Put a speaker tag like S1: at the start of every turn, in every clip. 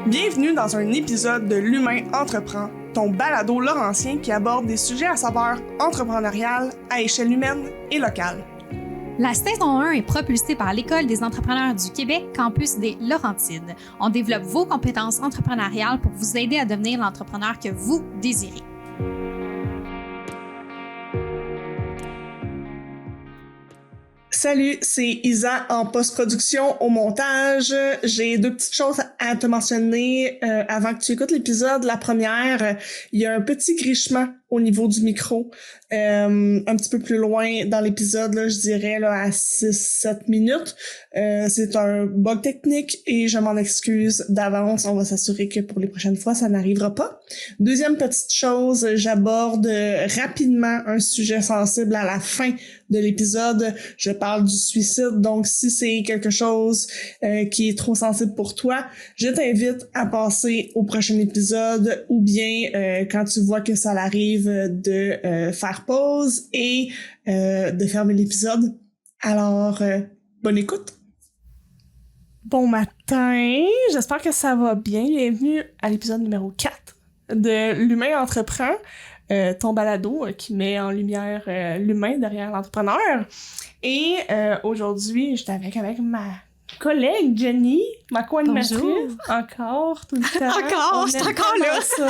S1: Bienvenue dans un épisode de L'Humain Entreprend, ton balado laurentien qui aborde des sujets à saveur entrepreneuriale à échelle humaine et locale.
S2: La saison 1 est propulsée par l'École des entrepreneurs du Québec, campus des Laurentides. On développe vos compétences entrepreneuriales pour vous aider à devenir l'entrepreneur que vous désirez.
S1: Salut, c'est Isa en post-production au montage. J'ai deux petites choses à te mentionner avant que tu écoutes l'épisode. La première, il y a un petit grichement au niveau du micro, un petit peu plus loin dans l'épisode, là, je dirais là, à 6-7 minutes. C'est un bug technique et je m'en excuse d'avance. On va s'assurer que pour les prochaines fois, ça n'arrivera pas. Deuxième petite chose, j'aborde rapidement un sujet sensible à la fin de l'épisode. Je parle du suicide, donc si c'est quelque chose qui est trop sensible pour toi, je t'invite à passer au prochain épisode ou bien quand tu vois que ça arrive de faire pause et de fermer l'épisode. Alors, bonne écoute! Bon matin, j'espère que ça va bien. Bienvenue à l'épisode numéro 4 de L'Humain Entreprend, ton balado qui met en lumière l'humain derrière l'entrepreneur. Et aujourd'hui, j'étais avec ma collègue Jenny, ma co-animatrice.
S2: Bonjour.
S1: Encore, tout le temps.
S2: Encore, c'est encore là.
S1: Ça.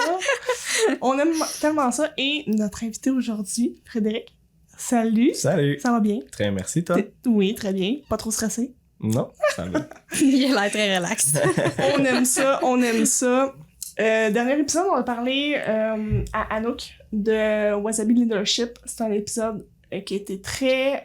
S1: On aime tellement ça. Et notre invité aujourd'hui, Frédéric. Salut.
S3: Salut.
S1: Ça va bien?
S3: Très merci, toi?
S1: Oui, très bien. Pas trop stressé?
S3: Non, ça va.
S2: Il a l'air très relax.
S1: On aime ça, on aime ça. Dernier épisode, on a parlé à Anouk de Wasabi Leadership. C'est un épisode qui a été très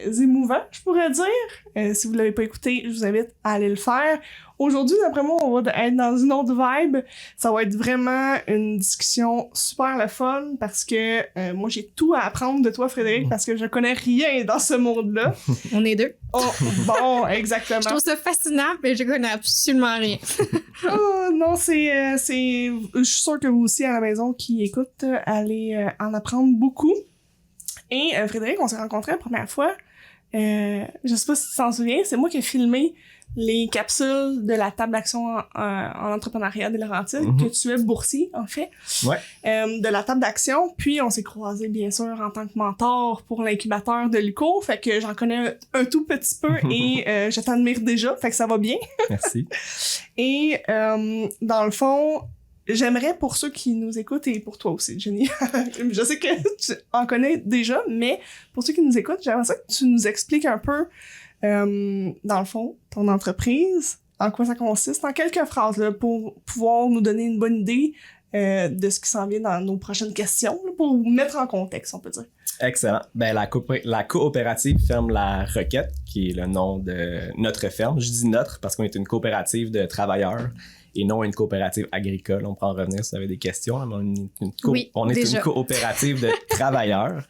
S1: émouvant, je pourrais dire. Si vous l'avez pas écouté, je vous invite à aller le faire. Aujourd'hui, d'après moi, on va être dans une autre vibe. Ça va être vraiment une discussion super le fun parce que moi, j'ai tout à apprendre de toi, Frédéric, parce que je connais rien dans ce monde-là.
S2: On est deux.
S1: Oh, bon, exactement.
S2: Je trouve ça fascinant, mais je connais absolument rien.
S1: Oh, non, je suis sûre que vous aussi, à la maison, qui écoute, allez en apprendre beaucoup. Et Frédéric, on s'est rencontrés la première fois. Je sais pas si tu t'en souviens, c'est moi qui ai filmé les capsules de la table d'action en entrepreneuriat des Laurentides, que tu es boursier, en fait.
S3: Ouais.
S1: De la table d'action. Puis, on s'est croisés, bien sûr, en tant que mentor pour l'incubateur de l'UQO. Fait que j'en connais un tout petit peu et je t'admire déjà. Fait que ça va bien.
S3: Merci.
S1: Et dans le fond, j'aimerais pour ceux qui nous écoutent et pour toi aussi, Jenny, je sais que tu en connais déjà, mais pour ceux qui nous écoutent, j'aimerais ça que tu nous expliques un peu, dans le fond, ton entreprise, en quoi ça consiste, en quelques phrases, là, pour pouvoir nous donner une bonne idée de ce qui s'en vient dans nos prochaines questions, là, pour vous mettre en contexte, on peut dire.
S3: Excellent. Ben, la coopérative Ferme la Requête, qui est le nom de notre ferme. Je dis notre parce qu'on est une coopérative de travailleurs et non une coopérative agricole. On pourra en revenir si vous avez des questions. Mais on est une coopérative de travailleurs.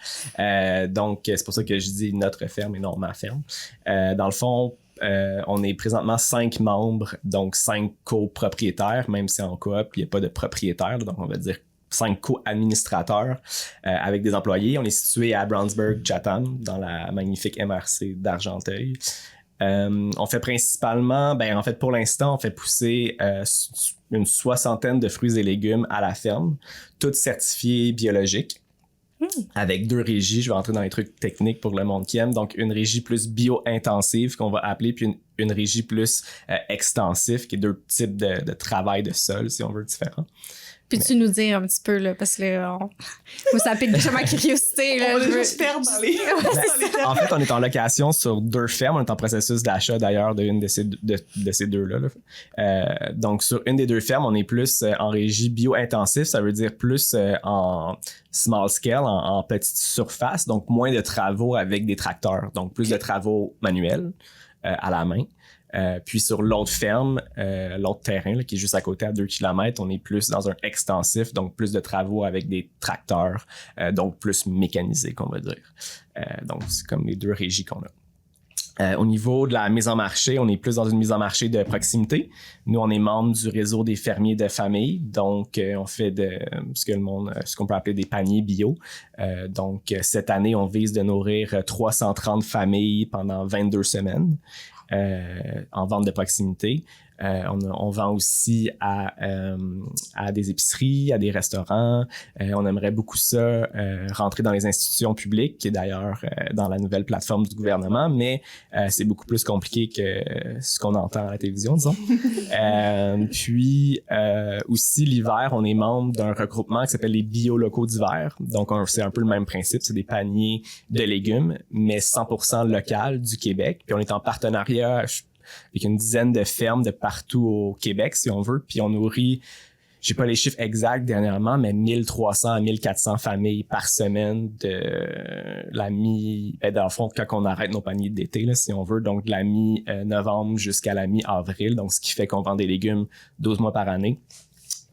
S3: Donc, c'est pour ça que je dis notre ferme et non ma ferme. Dans le fond, on est présentement 5 membres, donc 5 copropriétaires, même si en coop, il n'y a pas de propriétaire. Donc, on va dire 5 co-administrateurs avec des employés. On est situé à Brownsburg, Chatham, dans la magnifique MRC d'Argenteuil. On fait principalement, en fait pour l'instant, on fait pousser une 60aine de fruits et légumes à la ferme, toutes certifiées biologiques. Avec 2 régies, je vais entrer dans les trucs techniques pour le monde qui aime. Donc, une régie plus bio-intensive qu'on va appeler, puis une régie plus extensive, qui est 2 types de travail de sol, si on veut, différents.
S2: Peux-tu nous dire un petit peu, là, parce que là, moi, ça pique déjà ma curiosité. Là,
S1: on va juste perdre dans les...
S3: En fait, on est en location sur 2 fermes. On est en processus d'achat, d'ailleurs, d'une de ces deux-là. Là. Donc, sur une des 2 fermes, on est plus en régie bio-intensif. Ça veut dire plus en small scale, en petite surface. Donc, moins de travaux avec des tracteurs. Donc, plus de travaux manuels à la main. Puis sur l'autre ferme, l'autre terrain là, qui est juste à côté à 2 km, on est plus dans un extensif, donc plus de travaux avec des tracteurs, donc plus mécanisé qu'on va dire. Donc c'est comme les 2 régies qu'on a. Au niveau de la mise en marché, on est plus dans une mise en marché de proximité. Nous, on est membre du réseau des fermiers de famille, donc on fait ce qu'on peut appeler des paniers bio. Donc cette année, on vise de nourrir 330 familles pendant 22 semaines. En vente de proximité. On vend aussi à des épiceries, à des restaurants. On aimerait beaucoup ça rentrer dans les institutions publiques, qui est d'ailleurs dans la nouvelle plateforme du gouvernement, mais c'est beaucoup plus compliqué que ce qu'on entend à la télévision, disons. Puis aussi, l'hiver, on est membre d'un regroupement qui s'appelle les bio-locaux d'hiver. Donc, c'est un peu le même principe. C'est des paniers de légumes, mais 100% local du Québec. Puis on est en partenariat avec une dizaine de fermes de partout au Québec, si on veut. Puis on nourrit, j'ai pas les chiffres exacts dernièrement, mais 1300 à 1400 familles par semaine de la dans le fond, quand on arrête nos paniers d'été, là, si on veut, donc de la mi-novembre jusqu'à la mi-avril. Donc, ce qui fait qu'on vend des légumes 12 mois par année.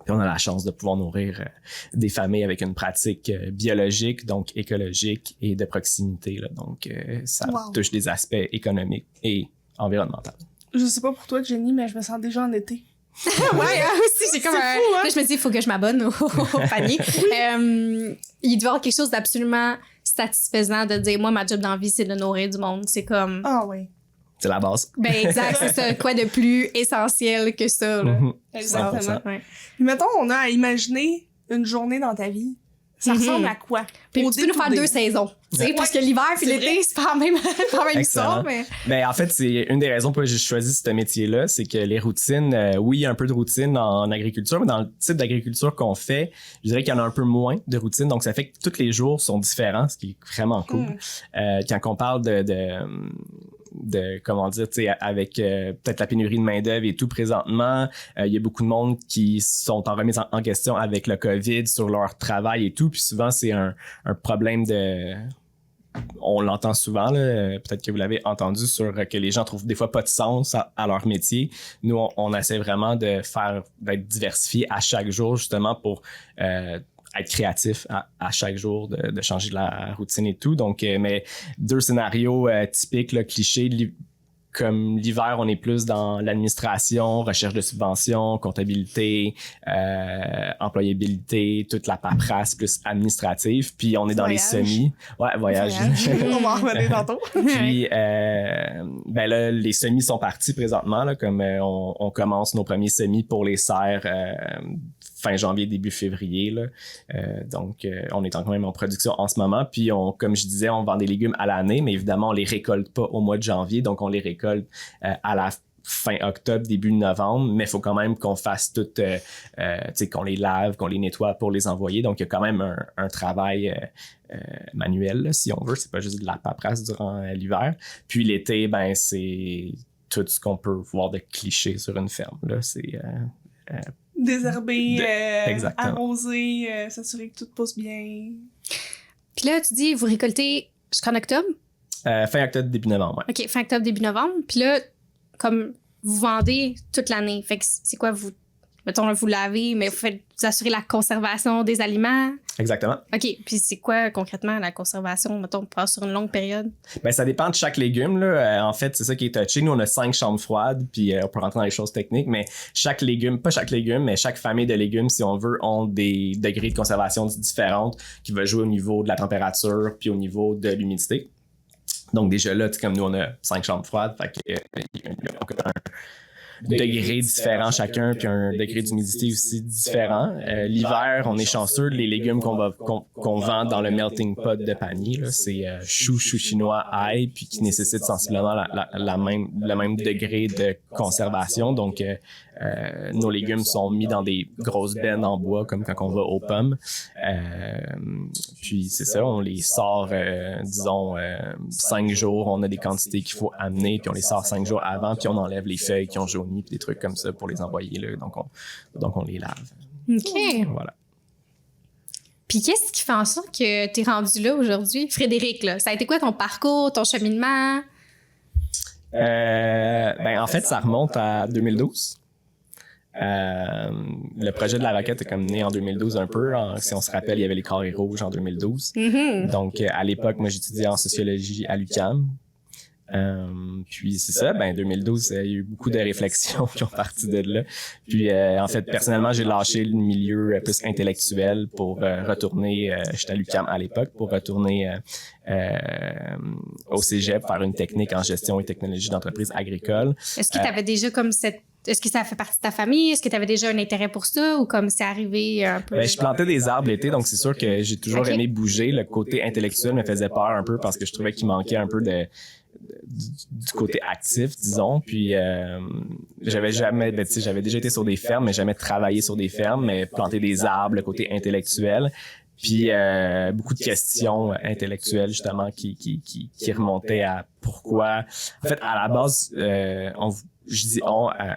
S3: Puis on a la chance de pouvoir nourrir des familles avec une pratique biologique, donc écologique et de proximité, là. Donc, ça touche des aspects économiques et environnementaux.
S1: Je sais pas pour toi, Jenny, mais je me sens déjà en été.
S4: Ouais, aussi, j'ai comme un...
S1: fou, hein?
S4: Là, je me dis, il faut que je m'abonne au panier. Il doit y avoir quelque chose d'absolument satisfaisant de dire, moi, ma job d'envie, c'est de nourrir du monde. C'est comme...
S1: Ah oui.
S3: C'est la base.
S4: Ben exact, c'est ça. Quoi de plus essentiel que ça, là.
S1: Exactement.
S3: 100%.
S4: Ouais.
S1: Puis mettons, on a à imaginer une journée dans ta vie. Ça ressemble à quoi?
S4: Puis
S1: Au
S4: tu peux nous faire
S1: day-to-day.
S4: 2 saisons. Tu sais, parce que l'hiver puis
S1: c'est
S4: l'été, c'est pas la même
S3: Excellent.
S4: histoire, mais...
S3: Ben, en fait, c'est une des raisons pour lesquelles j'ai choisi ce métier-là, c'est que les routines, oui, il y a un peu de routine en agriculture, mais dans le type d'agriculture qu'on fait, je dirais qu'il y en a un peu moins de routine, donc ça fait que tous les jours sont différents, ce qui est vraiment cool. Quand on parle de comment dire, tu sais, avec peut-être la pénurie de main-d'œuvre et tout présentement, il y a beaucoup de monde qui sont en remise en question avec le COVID sur leur travail et tout, puis souvent c'est un problème on l'entend souvent, là, peut-être que vous l'avez entendu, sur que les gens trouvent des fois pas de sens à leur métier. Nous, on essaie vraiment d'être diversifié à chaque jour, justement, pour être créatif à chaque jour, de changer la routine et tout. Donc, mais 2 scénarios typiques, là, clichés. Comme l'hiver, on est plus dans l'administration, recherche de subventions, comptabilité, employabilité, toute la paperasse plus administrative. Puis on est dans les semis. Ouais, voyage.
S1: On va en revenir tantôt.
S3: Puis ben là, les semis sont partis présentement, là, comme on commence nos premiers semis pour les serres fin janvier, début février, là. Donc, on est quand même en production en ce moment. Puis, comme je disais, on vend des légumes à l'année, mais évidemment, on les récolte pas au mois de janvier. Donc, on les récolte à la fin octobre, début novembre. Mais il faut quand même qu'on fasse tout, tu sais, qu'on les lave, qu'on les nettoie pour les envoyer. Donc, il y a quand même un travail manuel, là, si on veut. C'est pas juste de la paperasse durant l'hiver. Puis, l'été, ben, c'est tout ce qu'on peut voir de cliché sur une ferme, là. C'est...
S1: Désherber,
S3: Exactement.
S1: arroser, s'assurer que tout pousse bien.
S4: Puis là, tu dis, vous récoltez jusqu'en octobre?
S3: Fin octobre, début novembre, ouais.
S4: OK, fin octobre, début novembre. Puis là, comme vous vendez toute l'année, fait que c'est quoi, mettons, vous lavez, mais vous assurez la conservation des aliments?
S3: Exactement.
S4: OK, puis c'est quoi concrètement la conservation, mettons, sur une longue période?
S3: Ben, ça dépend de chaque légume, là. En fait, c'est ça qui est touché. Nous, on a 5 chambres froides, puis on peut rentrer dans les choses techniques, mais pas chaque légume, mais chaque famille de légumes, si on veut, ont des degrés de conservation différentes qui vont jouer au niveau de la température puis au niveau de l'humidité. Donc, déjà là, comme nous, on a 5 chambres froides, fait que un degré différent chacun, puis un degré d'humidité aussi différent. L'hiver, on est chanceux. Les légumes qu'on vend dans le melting pot de panier, là, c'est chou chinois, ail, puis qui nécessitent sensiblement le même degré de conservation. Donc, nos légumes sont mis dans des grosses bennes en bois, comme quand on va aux pommes. Puis c'est ça, on les sort, disons, 5 jours. On a des quantités qu'il faut amener, puis on les sort 5 jours avant, puis on enlève les feuilles qui ont jauni, puis des trucs comme ça pour les envoyer là. Donc on les lave.
S4: OK.
S3: Voilà.
S4: Puis qu'est-ce qui fait en sorte que t'es rendu là aujourd'hui? Frédéric, là, ça a été quoi ton parcours, ton cheminement?
S3: Ben en fait, ça remonte à 2012. Le projet de la roquette est comme né en 2012 un peu. Si on se rappelle, il y avait les carrés rouges en 2012.
S4: Mm-hmm.
S3: Donc, à l'époque, moi, j'étudiais en sociologie à l'UQAM. Puis c'est ça, ben 2012, il y a eu beaucoup de réflexions qui ont parti de là. Puis en fait, personnellement, j'ai lâché le milieu plus intellectuel pour retourner, j'étais à l'UQAM à l'époque, pour retourner au cégep, faire une technique en gestion et technologie d'entreprise agricole.
S4: Est-ce que tu avais déjà comme cette est-ce que ça fait partie de ta famille? Est-ce que tu avais déjà un intérêt pour ça ou comme c'est arrivé un peu?
S3: Je plantais des arbres l'été, donc c'est sûr que j'ai toujours aimé bouger. Le côté intellectuel me faisait peur un peu parce que je trouvais qu'il manquait un peu du côté actif, disons. Puis j'avais déjà été sur des fermes, mais jamais travaillé sur des fermes, mais planter des arbres, le côté intellectuel. Puis beaucoup de questions intellectuelles justement qui remontaient à pourquoi. En fait, à la base,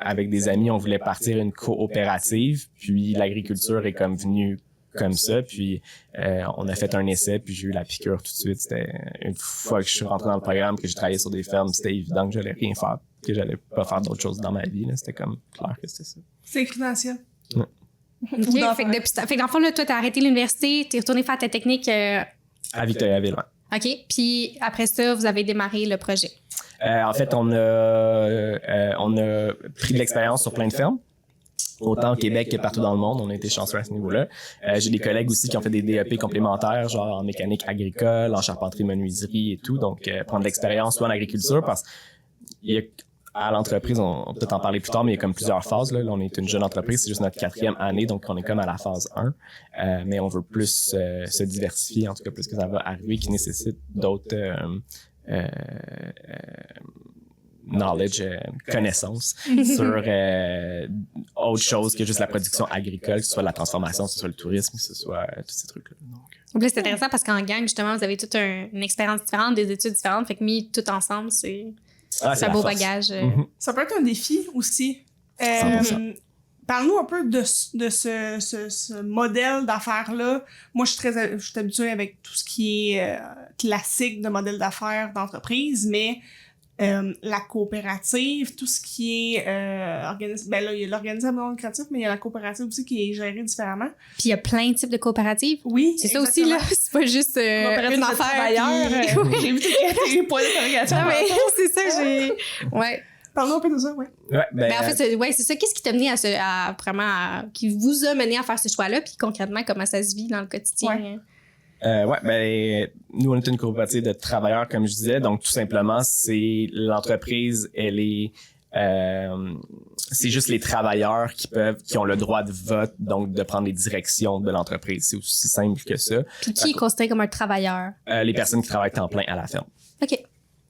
S3: avec des amis, on voulait partir une coopérative. Puis l'agriculture est comme venue comme ça. Puis on a fait un essai, puis j'ai eu la piqûre tout de suite. C'était une fois que je suis rentré dans le programme, que j'ai travaillé sur des fermes, c'était évident que j'allais rien faire, que j'allais pas faire d'autres choses dans ma vie. Là. C'était comme clair que c'était ça.
S1: C'est écrivanciel.
S3: Ouais.
S4: OK. Fait que dans le fond, là, toi, t'as arrêté l'université, t'es retourné faire ta technique.
S3: À Victoriaville, ouais.
S4: OK. Puis après ça, vous avez démarré le projet.
S3: En fait, on a pris de l'expérience sur plein de fermes. Autant au Québec que partout dans le monde, on a été chanceux à ce niveau-là. J'ai des collègues aussi qui ont fait des DEP complémentaires, genre en mécanique agricole, en charpenterie-menuiserie et tout. Donc, prendre de l'expérience soit en agriculture, parce à l'entreprise, on peut peut-être en parler plus tard, mais il y a comme plusieurs phases. Là, on est une jeune entreprise, c'est juste notre 4e année, donc on est comme à la phase 1. Mais on veut plus se diversifier, en tout cas plus que ça va arriver, qui nécessite d'autres knowledge, connaissances sur autre chose que juste la production agricole, que ce soit la transformation, que ce soit le tourisme, que ce soit tous ces trucs-là.
S4: Donc, c'est intéressant parce qu'en gang, justement, vous avez toute une expérience différente, des études différentes, fait que mis tout ensemble, c'est un beau bagage.
S1: Ça peut être un défi aussi. Parle-nous un peu de ce modèle d'affaires-là. Moi, je suis habituée avec tout ce qui est classique de modèle d'affaires d'entreprise, mais la coopérative, tout ce qui est ben là, il y a l'organisation lucrative, mais il y a la coopérative aussi qui est gérée différemment.
S4: Puis il y a plein de types de coopératives.
S1: Oui,
S4: c'est exactement. Ça aussi, là. C'est pas juste une affaire.
S1: Oui. J'ai vu tes points d'interrogation.
S4: Non, mais c'est ça que j'ai... Ouais.
S1: Parle-nous un peu de ça, ouais.
S3: Ben,
S4: en fait, c'est ça. Qu'est-ce qui t'a mené qui vous a mené à faire ce choix-là, puis concrètement, comment ça se vit dans le quotidien?
S3: Ouais. Nous, on est une coopérative de travailleurs, comme je disais. Donc, tout simplement, c'est l'entreprise, c'est juste les travailleurs qui ont le droit de vote, donc de prendre les directions de l'entreprise. C'est aussi simple que ça.
S4: Puis qui est considéré comme un travailleur?
S3: Les personnes qui travaillent temps plein à la ferme.
S4: OK.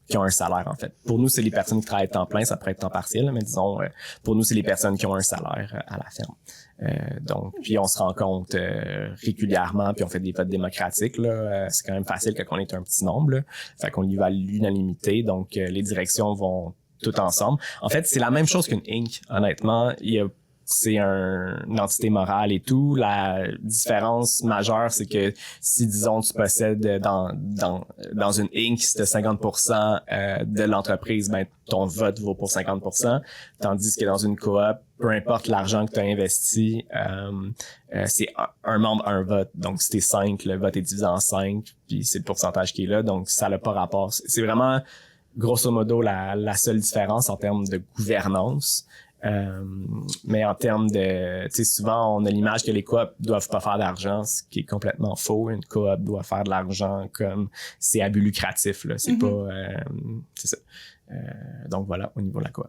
S3: Qui ont un salaire, en fait. Pour nous, c'est les personnes qui travaillent temps plein, ça pourrait être temps partiel, mais disons, pour nous, c'est les personnes qui ont un salaire à la ferme. Donc, puis on se rencontre régulièrement, puis on fait des votes démocratiques, là. C'est quand même facile quand on est un petit nombre, là. Fait qu'on y va à l'unanimité, donc les directions vont tout ensemble. En fait, c'est la même chose qu'une Inc, honnêtement. C'est une entité morale et tout. La différence majeure, c'est que si, disons, tu possèdes dans une Inc, si t'as 50% de l'entreprise, ben ton vote vaut pour 50%. Tandis que dans une coop, peu importe l'argent que tu as investi, c'est un membre, un vote. Donc, si t'es 5, le vote est divisé en 5, puis c'est le pourcentage qui est là. Donc, ça n'a pas rapport. C'est vraiment, grosso modo, la seule différence en termes de gouvernance. Mais en termes de, tu sais, souvent on a l'image que les coops doivent pas faire d'argent, ce qui est complètement faux. Une coop doit faire de l'argent comme c'est à but lucratif, là. C'est pas, c'est ça. Donc voilà, au niveau de la coop.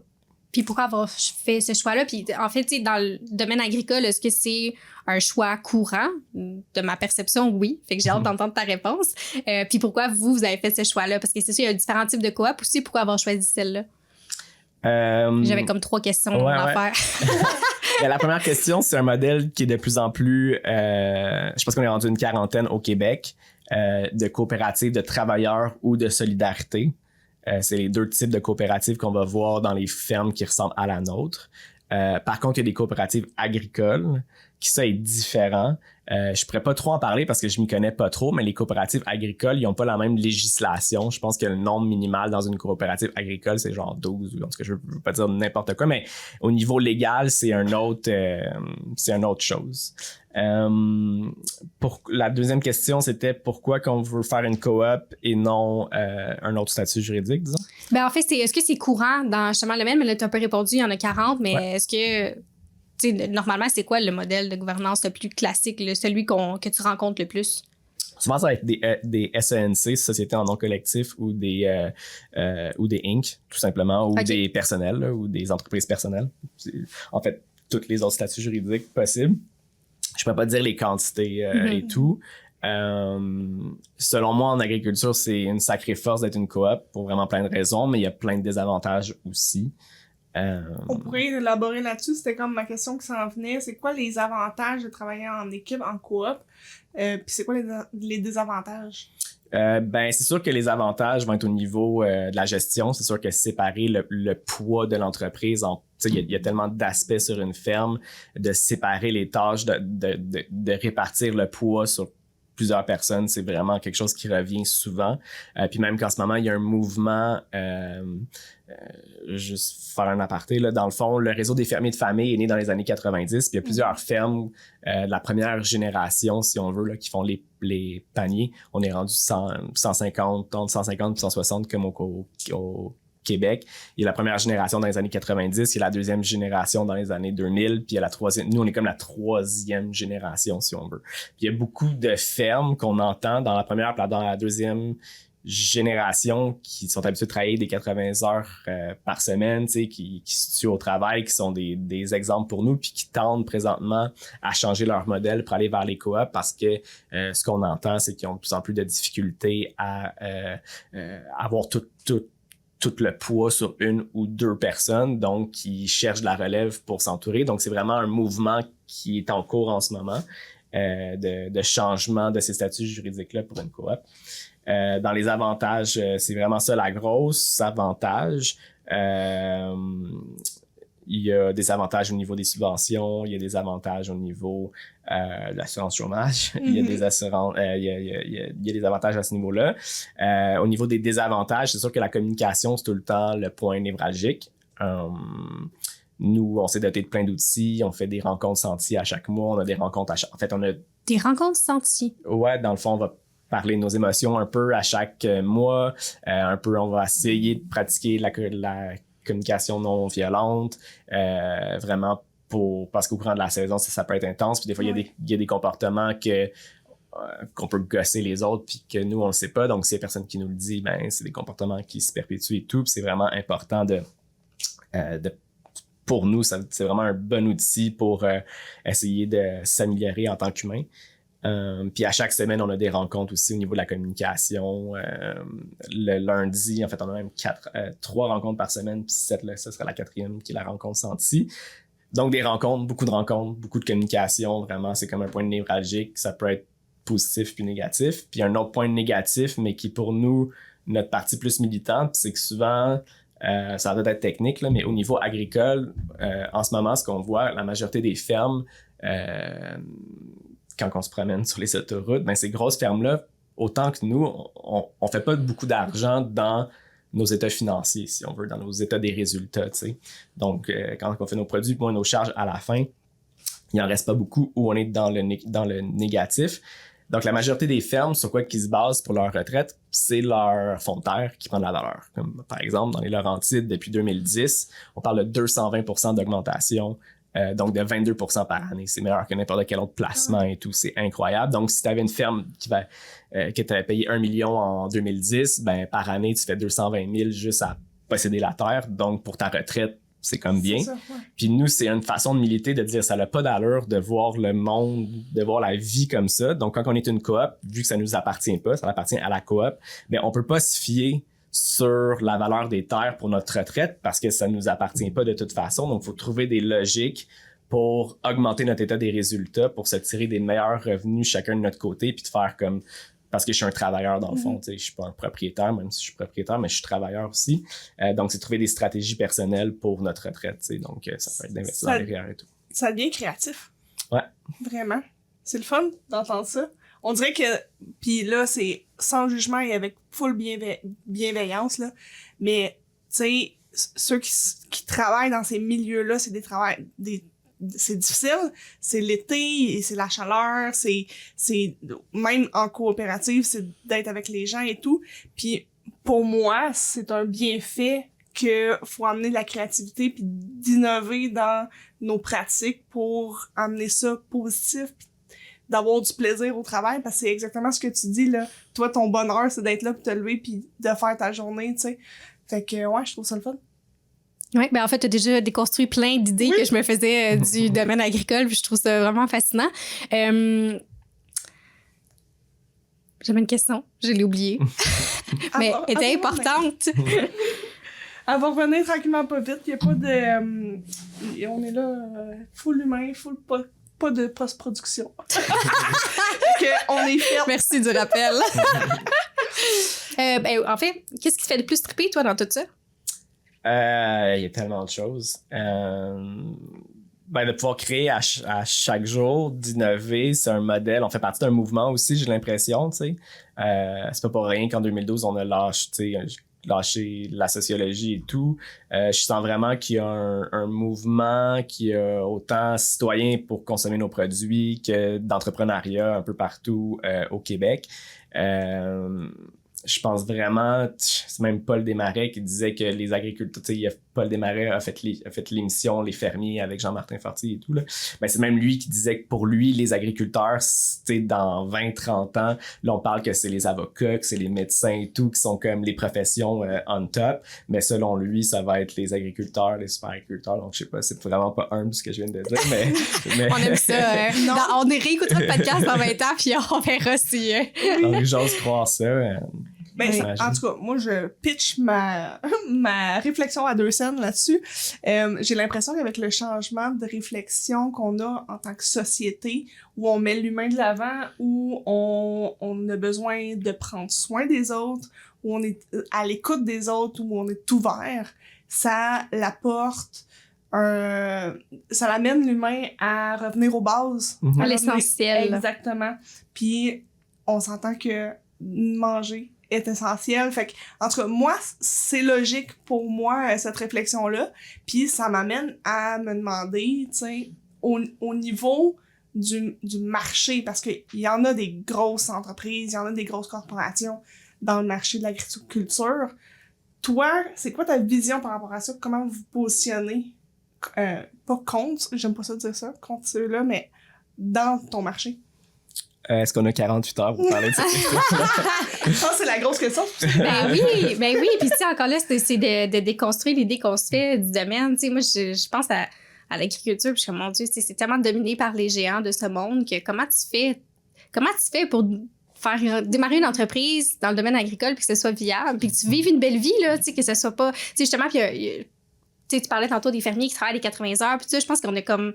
S4: Puis pourquoi avoir fait ce choix-là? Puis en fait, tu sais, dans le domaine agricole, est-ce que c'est un choix courant? De ma perception, oui. Fait que j'ai hâte d'entendre ta réponse. Puis pourquoi vous avez fait ce choix-là? Parce que c'est sûr, il y a différents types de coop aussi. Pourquoi avoir choisi celle-là? J'avais comme 3 questions à faire.
S3: Ben, la première question, c'est un modèle qui est de plus en plus, je pense qu'on est rendu une 40aine au Québec, de coopératives de travailleurs ou de solidarité. C'est les 2 types de coopératives qu'on va voir dans les fermes qui ressemblent à la nôtre. Par contre, il y a des coopératives agricoles qui ça est différent. Je pourrais pas trop en parler parce que je m'y connais pas trop, mais les coopératives agricoles, ils ont pas la même législation. Je pense que le nombre minimal dans une coopérative agricole, c'est genre 12, ou en tout cas, je veux pas dire n'importe quoi, mais au niveau légal, c'est une autre chose. Pour la deuxième question, c'était pourquoi qu'on veut faire une coop et non un autre statut juridique, disons?
S4: Ben en fait, est-ce que c'est courant dans justement le même? Mais là, tu as un peu répondu, il y en a 40, mais est-ce que... T'sais, normalement, c'est quoi le modèle de gouvernance le plus classique, celui que tu rencontres le plus?
S3: Souvent, ça va être des SENC, Sociétés en nom collectif, ou des Inc., tout simplement, ou des personnels, là, ou des entreprises personnelles. En fait, tous les autres statuts juridiques possibles. Je peux pas dire les quantités et tout. Selon moi, en agriculture, c'est une sacrée force d'être une coop pour vraiment plein de raisons, mais il y a plein de désavantages aussi.
S1: On pourrait élaborer là-dessus, c'était comme ma question qui s'en venait. C'est quoi les avantages de travailler en équipe, en coop? Puis c'est quoi les désavantages?
S3: C'est sûr que les avantages vont être au niveau de la gestion. C'est sûr que séparer le poids de l'entreprise, il y a tellement d'aspects sur une ferme, de séparer les tâches, de répartir le poids sur plusieurs personnes, c'est vraiment quelque chose qui revient souvent. Puis même qu'en ce moment, il y a un mouvement, juste faire un aparté, là, dans le fond, le réseau des fermiers de famille est né dans les années 90, puis il y a plusieurs fermes de la première génération, si on veut, là, qui font les paniers. On est rendu 150, entre 150 et 160 comme au Québec. Il y a la première génération dans les années 90, il y a la deuxième génération dans les années 2000, puis il y a la troisième. Nous, on est comme la troisième génération, si on veut. Puis il y a beaucoup de fermes qu'on entend dans la première et dans la deuxième génération qui sont habitués de travailler des 80 heures par semaine, tu sais, qui se tuent au travail, qui sont des exemples pour nous, puis qui tendent présentement à changer leur modèle pour aller vers les coops parce que ce qu'on entend, c'est qu'ils ont de plus en plus de difficultés à avoir tout le poids sur une ou deux personnes, donc ils cherchent de la relève pour s'entourer. Donc, c'est vraiment un mouvement qui est en cours en ce moment de changement de ces statuts juridiques-là pour une coop. Dans les avantages, c'est vraiment ça la grosse avantage. Il y a des avantages au niveau des subventions, il y a des avantages au niveau de l'assurance chômage, il y a des assurances, il y a des avantages à ce niveau-là. Au niveau des désavantages, c'est sûr que la communication, c'est tout le temps le point névralgique. Nous, on s'est doté de plein d'outils, on fait des rencontres senties à chaque mois, on a des rencontres En fait, on a...
S4: Des rencontres senties?
S3: Ouais, dans le fond, on va parler de nos émotions un peu à chaque mois. Un peu, on va essayer de pratiquer la communication non violente, vraiment parce qu'au courant de la saison, ça peut être intense. Puis des fois, il y a des comportements qu'on peut gosser les autres puis que nous, on le sait pas. Donc, si il y a personne qui nous le dit, c'est des comportements qui se perpétuent et tout. Puis c'est vraiment important pour nous, c'est vraiment un bon outil pour essayer de s'améliorer en tant qu'humain. Puis à chaque semaine, on a des rencontres aussi au niveau de la communication. Le lundi, en fait, on a même 3 rencontres par semaine, puis ça sera la 4e qui est la rencontre sentie. Donc des rencontres, beaucoup de communication, vraiment, c'est comme un point névralgique. Ça peut être positif puis négatif. Puis un autre point négatif, mais qui pour nous, notre partie plus militante, c'est que souvent, ça doit être technique, là, mais au niveau agricole, en ce moment, ce qu'on voit, la majorité des fermes... quand on se promène sur les autoroutes, ces grosses fermes-là, autant que nous, on fait pas beaucoup d'argent dans nos états financiers, si on veut, dans nos états des résultats, tu sais. Donc, quand on fait nos produits, moins nos charges à la fin, il en reste pas beaucoup où on est dans le négatif. Donc, la majorité des fermes, sur quoi qu'ils se basent pour leur retraite, c'est leur fonds de terre qui prend de la valeur. Comme, par exemple, dans les Laurentides, depuis 2010, on parle de 220% d'augmentation. Donc de 22% par année. C'est meilleur que n'importe quel autre placement et tout. C'est incroyable. Donc, si tu avais une ferme que tu avais payé 1 million en 2010, par année, tu fais 220 000 juste à posséder la terre. Donc, pour ta retraite, c'est comme bien.
S1: Ça, ouais.
S3: Puis nous, c'est une façon de militer, de dire ça n'a pas d'allure de voir le monde, de voir la vie comme ça. Donc, quand on est une coop, vu que ça nous appartient pas, ça appartient à la coop, on peut pas se fier sur la valeur des terres pour notre retraite parce que ça nous appartient pas de toute façon. Donc, il faut trouver des logiques pour augmenter notre état des résultats, pour se tirer des meilleurs revenus chacun de notre côté, puis de faire comme... Parce que je suis un travailleur dans le fond, tu sais, je suis pas un propriétaire, même si je suis propriétaire, mais je suis travailleur aussi. Donc, c'est trouver des stratégies personnelles pour notre retraite, tu sais. Donc, ça peut être d'investir dans derrière et tout.
S1: Ça devient créatif.
S3: Ouais.
S1: Vraiment. C'est le fun d'entendre ça. On dirait que, puis là, c'est sans jugement et avec full bienveillance, là. Mais, tu sais, ceux qui travaillent dans ces milieux-là, c'est c'est difficile. C'est l'été et c'est la chaleur. C'est même en coopérative, c'est d'être avec les gens et tout. Puis, pour moi, c'est un bienfait que faut amener de la créativité puis d'innover dans nos pratiques pour amener ça positif puis d'avoir du plaisir au travail, parce que c'est exactement ce que tu dis, là. Toi, ton bonheur, c'est d'être là pour te lever puis de faire ta journée, tu sais. Fait que, ouais, je trouve ça le fun.
S4: Oui, ben en fait, tu as déjà déconstruit plein d'idées que je me faisais du domaine agricole, puis je trouve ça vraiment fascinant. J'avais une question, je l'ai oubliée. Mais elle était importante.
S1: Elle va revenir tranquillement pas vite. Il n'y a pas de... on est là, full humain, full pas de post-production. On est fiers.
S4: Merci du rappel. Ben, en fait, qu'est-ce qui te fait le plus triper, toi, dans tout ça?
S3: Il y a tellement de choses. De pouvoir créer à chaque jour, d'innover, c'est un modèle. On fait partie d'un mouvement aussi, j'ai l'impression, tu sais. C'est pas pour rien qu'en 2012, on a lâché la sociologie et tout. Je sens vraiment qu'il y a un mouvement qui a autant citoyen pour consommer nos produits que d'entrepreneuriat un peu partout au Québec. Je pense vraiment, c'est même Paul Desmarais qui disait que les agriculteurs, tu sais, Paul Desmarais a fait l'émission Les Fermiers avec Jean-Martin Fortier et tout, là. Ben, c'est même lui qui disait que pour lui, les agriculteurs, c'était dans 20-30 ans, là, on parle que c'est les avocats, que c'est les médecins et tout, qui sont comme les professions on top, mais selon lui, ça va être les agriculteurs, les super agriculteurs, donc je sais pas, c'est vraiment pas humble ce que je viens de dire, mais...
S4: On aime ça, on réécoutera le podcast dans 20 ans, puis on verra si...
S3: Donc, j'ose croire ça,
S1: Ben, en tout cas, moi, je pitch ma réflexion à 2 scènes là-dessus. J'ai l'impression qu'avec le changement de réflexion qu'on a en tant que société, où on met l'humain de l'avant, où on a besoin de prendre soin des autres, où on est à l'écoute des autres, où on est ouvert, ça l'amène l'humain à revenir aux bases.
S4: À l'essentiel.
S1: Exactement. Puis, on s'entend que manger est essentiel. Fait que, en tout cas, moi, c'est logique pour moi, cette réflexion-là. Puis ça m'amène à me demander, tu sais, au niveau du marché, parce qu'il y en a des grosses entreprises, il y en a des grosses corporations dans le marché de l'agriculture. Toi, c'est quoi ta vision par rapport à ça? Comment vous vous positionnez? Pas contre, j'aime pas ça dire ça, contre ceux-là, mais dans ton marché.
S3: Est-ce qu'on a 48 heures pour parler de cette question?
S1: Ça, c'est la grosse question.
S4: Ben oui. Puis tu sais, encore là, c'est de déconstruire l'idée qu'on se fait du domaine. Tu sais, moi, je pense à l'agriculture, puis je suis comme, mon Dieu, c'est tellement dominé par les géants de ce monde que comment tu fais pour faire démarrer une entreprise dans le domaine agricole puis que ce soit viable, puis que tu vives une belle vie, là, tu sais, que ce soit pas... Tu sais, justement, puis tu parlais tantôt des fermiers qui travaillent les 80 heures, puis tu sais, je pense qu'on a comme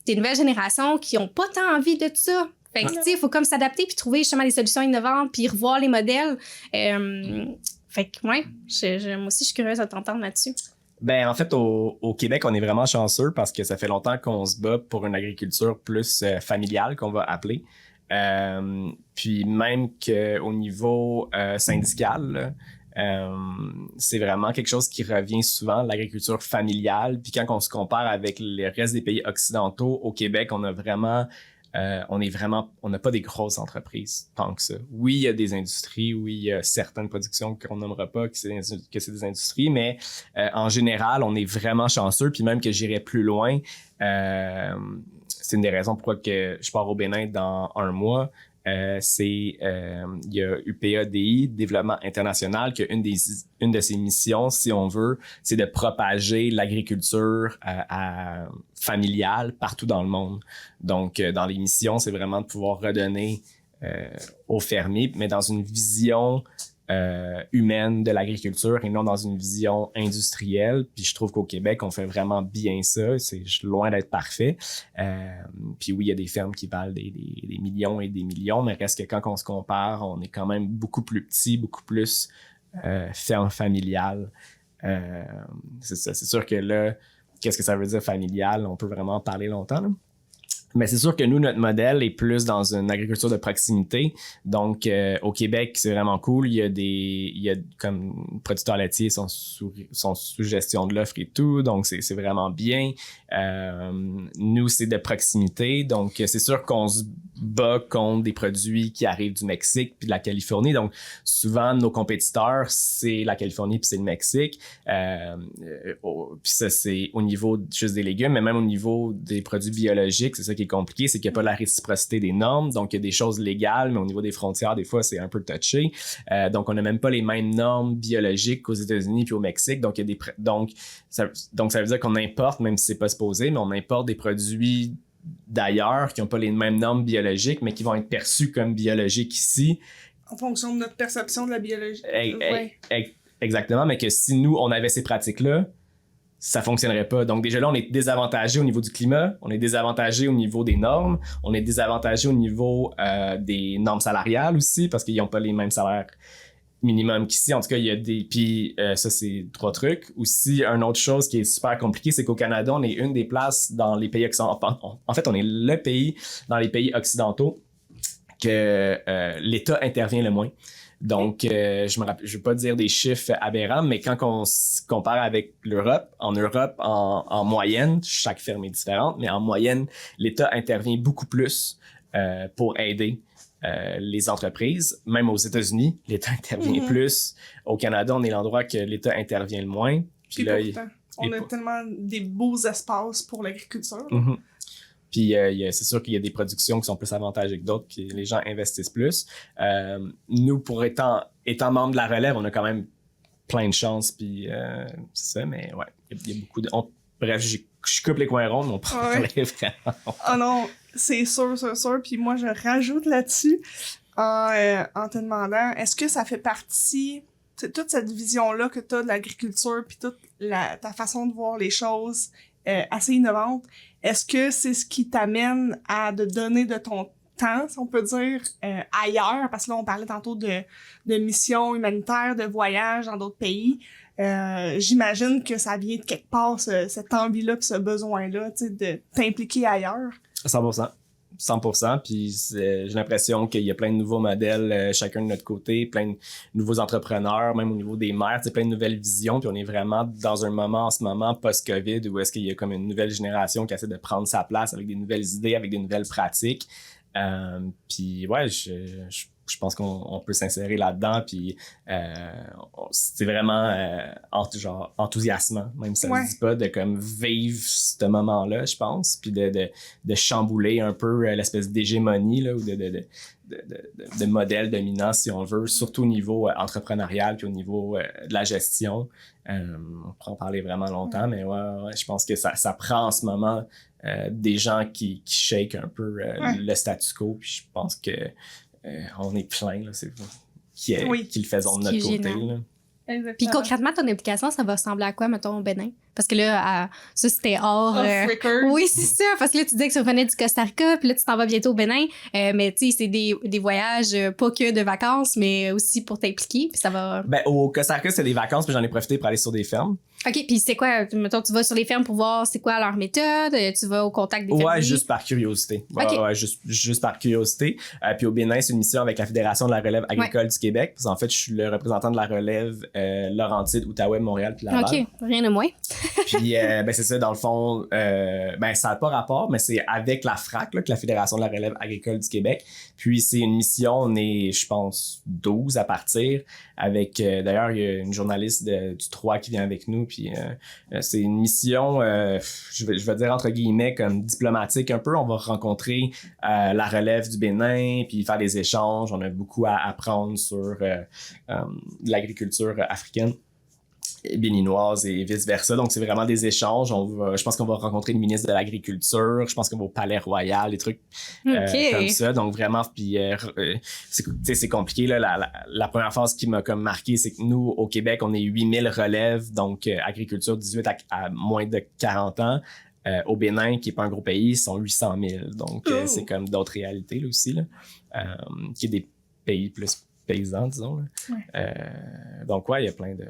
S4: des nouvelles générations qui ont pas tant envie de tout ça. Fait que, tu sais, il faut comme s'adapter puis trouver justement des solutions innovantes puis revoir les modèles. Fait que, ouais, moi aussi, je suis curieuse de t'entendre là-dessus.
S3: Ben, en fait, au Québec, on est vraiment chanceux parce que ça fait longtemps qu'on se bat pour une agriculture plus familiale, qu'on va appeler. Puis même qu'au niveau syndical, c'est vraiment quelque chose qui revient souvent, l'agriculture familiale. Puis quand on se compare avec le reste des pays occidentaux, au Québec, on n'a pas des grosses entreprises tant que ça. Oui, il y a des industries, oui, il y a certaines productions qu'on nommera pas que c'est des industries, mais en général, on est vraiment chanceux. Puis même que j'irais plus loin, c'est une des raisons pourquoi que je pars au Bénin dans 1 mois. Il y a UPADI, Développement International, qui a une de ses missions, si on veut, c'est de propager l'agriculture familiale partout dans le monde. Donc, dans les missions, c'est vraiment de pouvoir redonner aux fermiers, mais dans une vision humaine de l'agriculture et non dans une vision industrielle. Puis je trouve qu'au Québec, on fait vraiment bien ça. C'est loin d'être parfait. Puis oui, il y a des fermes qui valent des millions et des millions, mais reste que quand on se compare, on est quand même beaucoup plus petit, beaucoup plus ferme familiale. C'est ça. C'est sûr que là, qu'est-ce que ça veut dire familial? On peut vraiment en parler longtemps, là. Mais c'est sûr que nous, notre modèle est plus dans une agriculture de proximité. Donc, au Québec, c'est vraiment cool. Il y a comme producteurs laitiers sont sous gestion de l'offre et tout. Donc, c'est vraiment bien. Nous, c'est de proximité. Donc, c'est sûr qu'on se bat contre des produits qui arrivent du Mexique puis de la Californie. Donc, souvent, nos compétiteurs, c'est la Californie puis c'est le Mexique. Puis ça, c'est au niveau juste des légumes, mais même au niveau des produits biologiques, c'est ça qui est compliqué, c'est qu'il n'y a pas la réciprocité des normes. Donc, il y a des choses légales, mais au niveau des frontières, des fois, c'est un peu touché. Donc, on n'a même pas les mêmes normes biologiques qu'aux États-Unis puis au Mexique. Donc, il y a ça veut dire qu'on importe, même si c'est pas supposé, mais on importe des produits d'ailleurs qui n'ont pas les mêmes normes biologiques, mais qui vont être perçus comme biologiques ici.
S1: En fonction de notre perception de la biologie.
S3: Exactement, mais que si nous, on avait ces pratiques-là, ça fonctionnerait pas. Donc déjà là, on est désavantagé au niveau du climat, on est désavantagé au niveau des normes, on est désavantagé au niveau des normes salariales aussi, parce qu'ils n'ont pas les mêmes salaires minimum qu'ici. En tout cas, il y a des... Puis ça, c'est 3 trucs. Aussi, une autre chose qui est super compliquée, c'est qu'au Canada, on est une des places dans les pays occidentaux. En fait, on est le pays dans les pays occidentaux que l'État intervient le moins. Donc, je ne veux pas dire des chiffres aberrants, mais quand on se compare avec l'Europe, en moyenne, chaque ferme est différente, mais en moyenne, l'État intervient beaucoup plus pour aider les entreprises. Même aux États-Unis, l'État intervient plus. Au Canada, on est l'endroit que l'État intervient le moins.
S1: Puis là, on a tellement des beaux espaces pour l'agriculture.
S3: Puis c'est sûr qu'il y a des productions qui sont plus avantageuses que d'autres, puis les gens investissent plus. Nous, pour étant membre de la relève, on a quand même plein de chance, puis c'est ça, mais ouais, il y a beaucoup de... Bref, je coupe les coins ronds, mais on parlerait vraiment.
S1: Ah non, c'est sûr. Puis moi, je rajoute là-dessus en te demandant, est-ce que ça fait partie... toute cette vision-là que tu as de l'agriculture, puis toute ta façon de voir les choses assez innovante, est-ce que c'est ce qui t'amène à de donner de ton temps, si on peut dire, ailleurs? Parce que là, on parlait tantôt de missions humanitaires, de voyages dans d'autres pays. J'imagine que ça vient de quelque part, cette envie-là puis ce besoin-là, tu sais, de t'impliquer ailleurs.
S3: 100%, puis j'ai l'impression qu'il y a plein de nouveaux modèles, chacun de notre côté, plein de nouveaux entrepreneurs, même au niveau des maires, plein de nouvelles visions, puis on est vraiment dans un moment en ce moment post-COVID où est-ce qu'il y a comme une nouvelle génération qui essaie de prendre sa place avec des nouvelles idées, avec des nouvelles pratiques. Puis ouais, je pense qu'on peut s'insérer là-dedans, puis c'est vraiment genre enthousiasmant, même si ça ne dit pas, de comme vivre ce moment-là, je pense, puis de chambouler un peu l'espèce d'hégémonie là, ou de modèle dominant, si on veut, surtout au niveau entrepreneurial puis au niveau de la gestion. On pourra en parler vraiment longtemps, mais ouais, je pense que ça prend en ce moment des gens qui shake un peu le statu quo, puis je pense que on est plein, là, c'est qui le faisons de notre côté. Là.
S4: Puis concrètement, ton implication, ça va ressembler à quoi, mettons, au Bénin? Parce que là, ça, c'était hors... oui, c'est ça. Parce que là, tu disais que tu revenais du Costa Rica, puis là, tu t'en vas bientôt au Bénin. Mais tu sais, c'est des voyages, pas que de vacances, mais aussi pour t'impliquer. Puis ça va...
S3: Ben, au Costa Rica, c'était des vacances, puis j'en ai profité pour aller sur des fermes.
S4: OK, puis c'est quoi? Mettons, tu vas sur les fermes pour voir c'est quoi leur méthode? Tu vas au contact des fermiers?
S3: Ouais, juste par curiosité. Ouais, juste par curiosité. Puis au Bénin, c'est une mission avec la Fédération de la relève agricole du Québec. Parce qu'en fait, je suis le représentant de la relève Laurentide, Outaouais, Montréal, puis Laval.
S4: OK, rien de moins.
S3: Puis, ben c'est ça, dans le fond, ben ça n'a pas rapport, mais c'est avec la FRAC, là, que la Fédération de la relève agricole du Québec. Puis, c'est une mission, on est, je pense, 12 à partir, avec, d'ailleurs, il y a une journaliste du 3 qui vient avec nous, puis c'est une mission, je vais dire entre guillemets, comme diplomatique un peu. On va rencontrer la relève du Bénin, puis faire des échanges. On a beaucoup à apprendre sur l'agriculture africaine, béninoise et vice-versa. Donc, c'est vraiment des échanges. Je pense qu'on va rencontrer le ministre de l'Agriculture. Je pense qu'on va au Palais Royal, des trucs comme ça. Donc, vraiment, puis c'est compliqué. Là. La première phase qui m'a comme marqué, c'est que nous, au Québec, on est 8000 relèves, donc agriculture 18 à moins de 40 ans. Au Bénin, qui n'est pas un gros pays, ils sont 800 000. Donc, c'est comme d'autres réalités là aussi, là, qui est des pays plus paysans, disons. Là. Ouais. Donc, ouais, il y a plein de...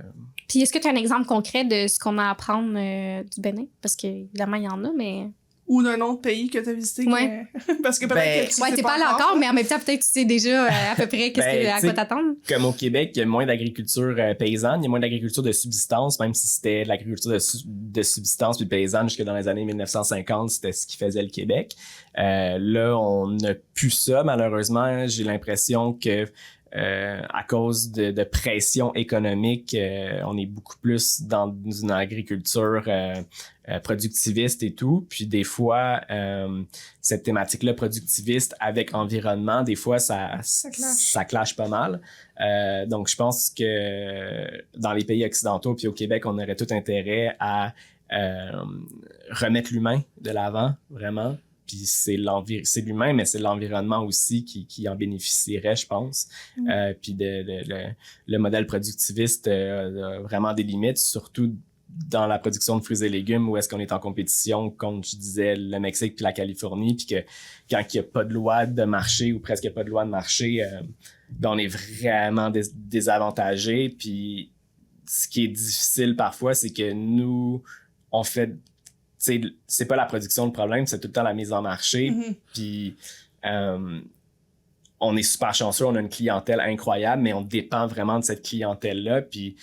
S4: Puis, est-ce que tu as un exemple concret de ce qu'on a à apprendre du Bénin? Parce qu'évidemment, il y en a, mais...
S1: Ou d'un autre pays que tu as visité.
S4: Ouais.
S1: Parce que peut-être que tu sais
S4: t'es pas allé encore, mais en même temps, peut-être tu sais déjà à peu près à quoi t'attendre.
S3: Comme au Québec, il y a moins d'agriculture paysanne, il y a moins d'agriculture de subsistance, même si c'était de l'agriculture de subsistance puis paysanne jusque dans les années 1950, c'était ce qui faisait le Québec. Là, on n'a plus ça, malheureusement. J'ai l'impression que à cause de pression économique, on est beaucoup plus dans une agriculture productiviste et tout. Puis des fois, cette thématique-là productiviste avec environnement, des fois, ça clash pas mal. Donc, je pense que dans les pays occidentaux puis au Québec, on aurait tout intérêt à remettre l'humain de l'avant, vraiment. Puis c'est l'humain, mais c'est l'environnement aussi qui en bénéficierait, je pense. Puis le modèle productiviste a vraiment des limites, surtout dans la production de fruits et légumes, où est-ce qu'on est en compétition contre, je disais, le Mexique puis la Californie, puis que quand il n'y a pas de loi de marché ou presque pas de loi de marché, ben on est vraiment désavantagés. Puis ce qui est difficile parfois, c'est que nous, on fait... c'est pas la production le problème, c'est tout le temps la mise en marché. Puis on est super chanceux, on a une clientèle incroyable, mais on dépend vraiment de cette clientèle-là. Puis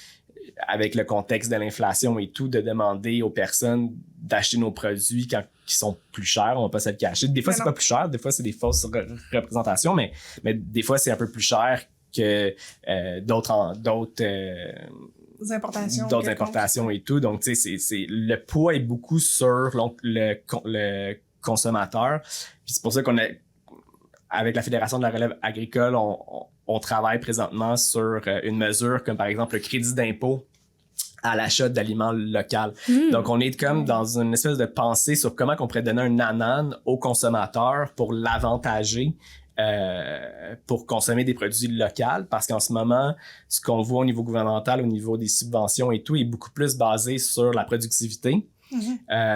S3: avec le contexte de l'inflation et tout, de demander aux personnes d'acheter nos produits qui sont plus chers, on va pas se le cacher. Des fois, c'est pas plus cher, des fois, c'est des fausses représentations, mais des fois, c'est un peu plus cher que d'autres importations et tout. Donc, tu sais, le poids est beaucoup sur le consommateur. Puis c'est pour ça avec la Fédération de la relève agricole, on travaille présentement sur une mesure comme, par exemple, le crédit d'impôt à l'achat d'aliments locaux. Donc, on est comme dans une espèce de pensée sur comment on pourrait donner un anan au consommateur pour l'avantager pour consommer des produits locaux, parce qu'en ce moment, ce qu'on voit au niveau gouvernemental, au niveau des subventions et tout, est beaucoup plus basé sur la productivité.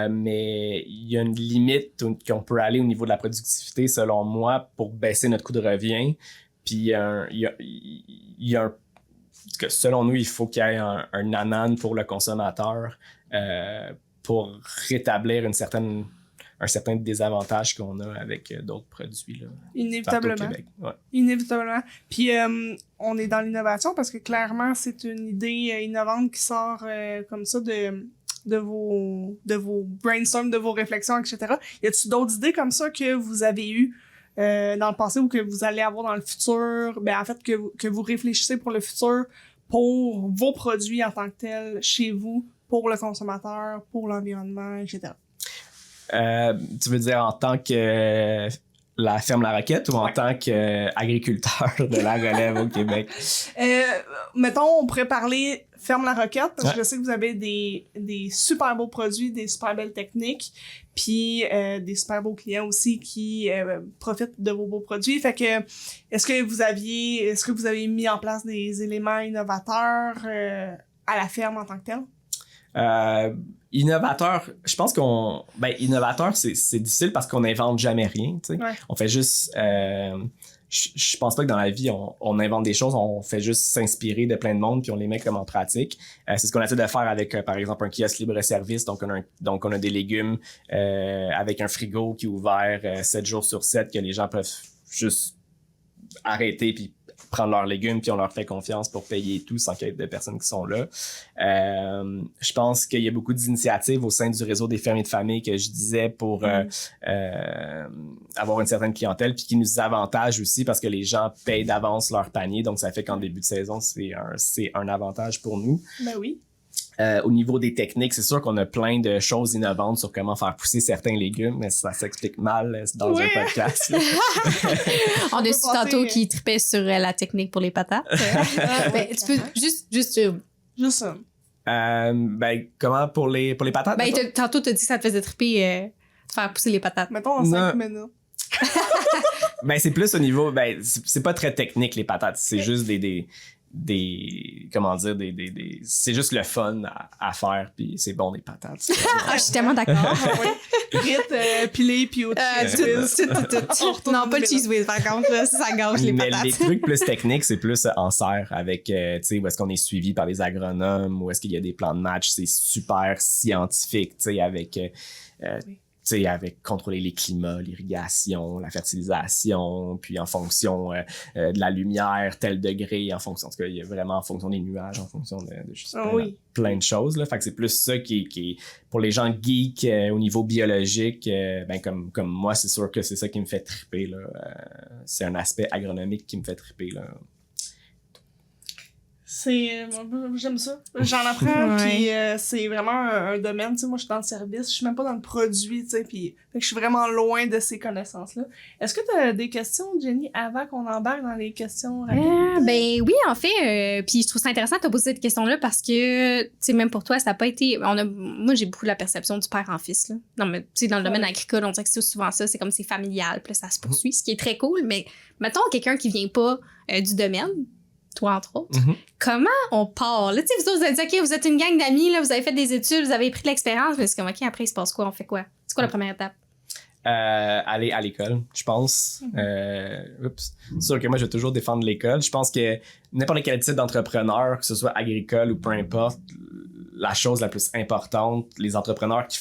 S3: Mais il y a une limite qu'on peut aller au niveau de la productivité, selon moi, pour baisser notre coût de revient. Puis selon nous, il faut qu'il y ait un anan pour le consommateur pour rétablir un certain désavantage qu'on a avec d'autres produits. Là,
S1: inévitablement.
S3: Ouais.
S1: Inévitablement. Puis on est dans l'innovation parce que clairement, c'est une idée innovante qui sort comme ça de vos brainstorms, de vos réflexions, etc. Y a-t-il d'autres idées comme ça que vous avez eues dans le passé ou que vous allez avoir dans le futur? Ben, en fait, que vous réfléchissez pour le futur, pour vos produits en tant que tels, chez vous, pour le consommateur, pour l'environnement, etc.
S3: Tu veux dire en tant que la ferme La Roquette ou en tant qu'agriculteur de la relève au Québec?
S1: Mettons, on pourrait parler ferme La Roquette, parce que je sais que vous avez des super beaux produits, des super belles techniques, puis des super beaux clients aussi qui profitent de vos beaux produits. Fait que, est-ce que vous avez mis en place des éléments innovateurs à la ferme en tant que tel?
S3: Innovateur, je pense innovateur, c'est difficile parce qu'on n'invente jamais rien, tu sais. Ouais. On fait juste, je pense pas que dans la vie, on invente des choses, on fait juste s'inspirer de plein de monde puis on les met comme en pratique. C'est ce qu'on essaie de faire avec, par exemple, un kiosque libre-service. Donc, on a des légumes avec un frigo qui est ouvert 7 jours sur 7 que les gens peuvent juste arrêter puis prendre leurs légumes, puis on leur fait confiance pour payer tout sans qu'il y ait de personnes qui sont là. Je pense qu'il y a beaucoup d'initiatives au sein du réseau des fermiers de famille que je disais pour avoir une certaine clientèle, puis qui nous avantage aussi parce que les gens payent d'avance leur panier, donc ça fait qu'en début de saison, c'est un avantage pour nous.
S1: Ben oui.
S3: Au niveau des techniques, c'est sûr qu'on a plein de choses innovantes sur comment faire pousser certains légumes, mais ça s'explique mal dans un podcast.
S4: On a su tantôt qui tripait sur la technique pour les patates. Ben, tu peux juste
S1: ça.
S3: Comment pour les patates?
S4: Ben, tantôt, t'as dit que ça te faisait triper de faire pousser les patates.
S1: Mettons en 5 minutes.
S3: Ben, c'est plus au niveau... Ben, c'est pas très technique, les patates. C'est juste c'est juste le fun à faire, puis c'est bon des patates.
S4: Je suis tellement d'accord.
S1: Frites, pilées, puis
S4: tout. Non, pas le cheese whiz, par contre, là, ça gâche les patates.
S3: Mais les trucs plus techniques, c'est plus en serre avec, tu sais, où est-ce qu'on est suivi par les agronomes, où est-ce qu'il y a des plans de match, c'est super scientifique, tu sais, avec... sais, avec contrôler les climats, l'irrigation, la fertilisation, puis en fonction de la lumière, tel degré, en fonction, en tout cas, il y a vraiment en fonction des nuages, en fonction de juste plein de choses, là. Fait que c'est plus ça qui pour les gens geeks au niveau biologique, ben comme moi, c'est sûr que c'est ça qui me fait triper, là. C'est un aspect agronomique qui me fait triper, là.
S1: J'aime ça. J'en apprends, puis c'est vraiment un domaine, tu sais, moi je suis dans le service, je suis même pas dans le produit, tu sais, puis fait que je suis vraiment loin de ces connaissances-là. Est-ce que tu as des questions, Jenny, avant qu'on embarque dans les questions rapides?
S4: Ben oui, en fait, puis je trouve ça intéressant de te poser cette question-là parce que, tu sais, même pour toi, ça n'a pas été... moi, j'ai beaucoup la perception du père en fils, là. Non, mais tu sais, dans le domaine agricole, on dirait que c'est souvent ça, c'est comme c'est familial, puis là, ça se poursuit, ce qui est très cool, mais mettons quelqu'un qui vient pas du domaine, toi entre autres, comment on part? Là, tu sais, vous autres, vous avez dit, OK, vous êtes une gang d'amis, là, vous avez fait des études, vous avez pris de l'expérience, mais c'est comme, OK, après, il se passe quoi? On fait quoi? C'est quoi la première étape?
S3: Aller à l'école, je pense. C'est sûr que moi, je vais toujours défendre l'école. Je pense que n'importe quel type d'entrepreneur, que ce soit agricole ou peu importe, la chose la plus importante, les entrepreneurs qui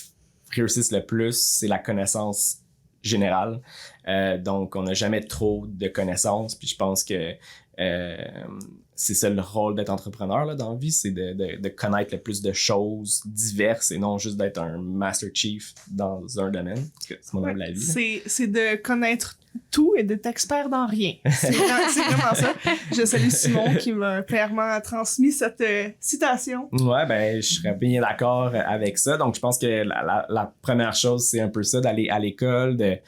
S3: réussissent le plus, c'est la connaissance générale. Donc, on n'a jamais trop de connaissances. Puis je pense que c'est ça le rôle d'être entrepreneur là, dans la vie, c'est de connaître le plus de choses diverses et non juste d'être un Master Chief dans un domaine. C'est mon humble avis.
S1: C'est de connaître tout et d'être expert dans rien. C'est vraiment ça. Je salue Simon qui m'a clairement transmis cette citation.
S3: Ouais, ben je serais bien d'accord avec ça. Donc je pense que la première chose, c'est un peu ça, d'aller à l'école, de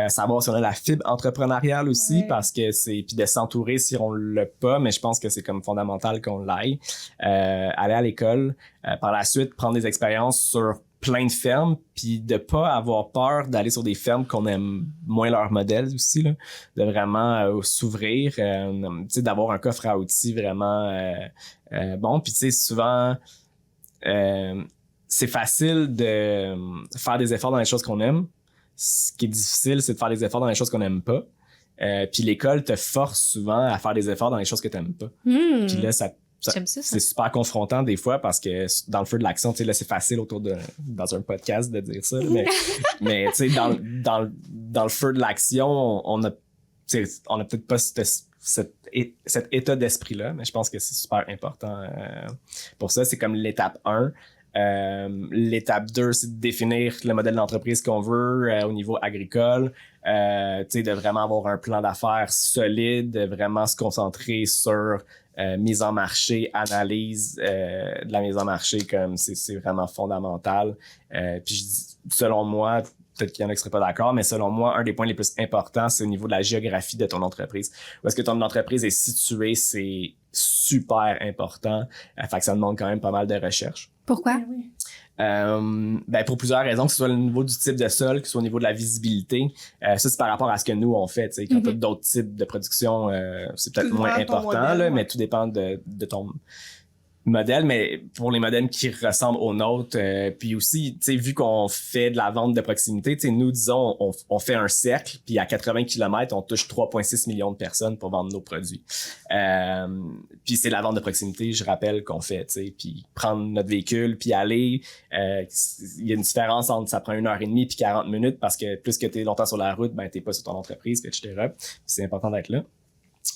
S3: savoir si on a la fibre entrepreneuriale aussi, parce que c'est... Puis de s'entourer si on l'a pas, mais je pense que c'est comme fondamental qu'on l'aille. Aller à l'école, par la suite, prendre des expériences sur plein de fermes, puis de pas avoir peur d'aller sur des fermes qu'on aime moins leur modèle aussi, là, de vraiment s'ouvrir, tu sais, d'avoir un coffre à outils vraiment bon. Puis tu sais, souvent, c'est facile de faire des efforts dans les choses qu'on aime. Ce qui est difficile, c'est de faire des efforts dans les choses qu'on aime pas. Puis l'école te force souvent à faire des efforts dans les choses que t'aimes pas. Puis là, c'est super confrontant des fois parce que dans le feu de l'action, tu sais, là, c'est facile dans un podcast de dire ça, mais tu sais, dans le feu de l'action, on a peut-être pas cet état d'esprit-là, mais je pense que c'est super important pour ça. C'est comme l'étape 1. L'étape 2, c'est de définir le modèle d'entreprise qu'on veut au niveau agricole, tu sais, de vraiment avoir un plan d'affaires solide, de vraiment se concentrer sur mise en marché, analyse de la mise en marché, comme c'est vraiment fondamental. Puis je dis, selon moi, peut-être qu'il y en a qui seraient pas d'accord, mais selon moi, un des points les plus importants, c'est au niveau de la géographie de ton entreprise. Où est-ce que ton entreprise est située, c'est super important. Fait que ça demande quand même pas mal de recherche.
S4: Pourquoi?
S3: Ben pour plusieurs raisons, que ce soit au niveau du type de sol, que ce soit au niveau de la visibilité. Ça, c'est par rapport à ce que nous, on fait. Quand tu as d'autres types de production, c'est peut-être moins important, modèle, là, mais tout dépend de ton modèle, mais pour les modèles qui ressemblent aux nôtres, puis aussi, tu sais, vu qu'on fait de la vente de proximité, tu sais, nous, disons, on fait un cercle, puis à 80 km, on touche 3,6 millions de personnes pour vendre nos produits. Puis c'est la vente de proximité, je rappelle, qu'on fait, tu sais, puis prendre notre véhicule, puis aller, il y a une différence entre ça prend 1h30 puis 40 minutes, parce que plus que t'es longtemps sur la route, ben t'es pas sur ton entreprise, etc. Puis c'est important d'être là.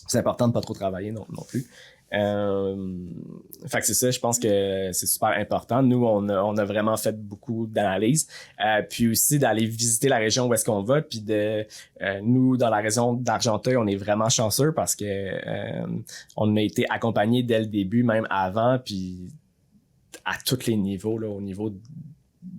S3: C'est important de pas trop travailler non plus. Fait que c'est ça, je pense que c'est super important. Nous, on a vraiment fait beaucoup d'analyses, puis aussi d'aller visiter la région où est-ce qu'on va, puis nous, dans la région d'Argenteuil, on est vraiment chanceux parce que on a été accompagnés dès le début, même avant, puis à tous les niveaux, là, au niveau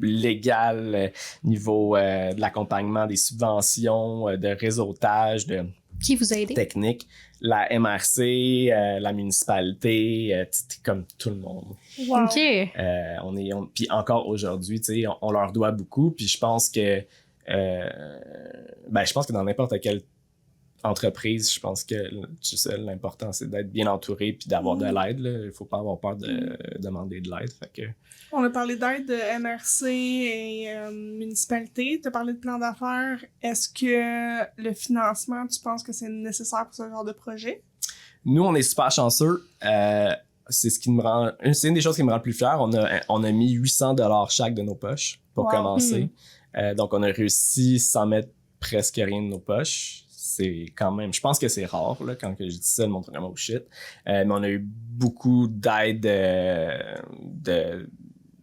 S3: légal, niveau de l'accompagnement, des subventions, de réseautage, de
S4: qui vous a aidé?
S3: Technique, la MRC, la municipalité, comme tout le monde.
S4: Wow. OK.
S3: Puis encore aujourd'hui, tu sais, on leur doit beaucoup. Puis je pense que dans n'importe quelle entreprise, je pense que l'important, c'est d'être bien entouré puis d'avoir de l'aide. Il faut pas avoir peur de demander de l'aide. Fait que...
S1: On a parlé d'aide de MRC et municipalité. Tu as parlé de plan d'affaires. Est-ce que le financement, tu penses que c'est nécessaire pour ce genre de projet?
S3: Nous, on est super chanceux. C'est une des choses qui me rend le plus fier. On a mis $800 chaque de nos poches pour commencer. Donc, on a réussi sans mettre presque rien de nos poches. C'est quand même, je pense que c'est rare, là, quand que je dis ça, le monde est vraiment « oh shit ». Mais on a eu beaucoup d'aide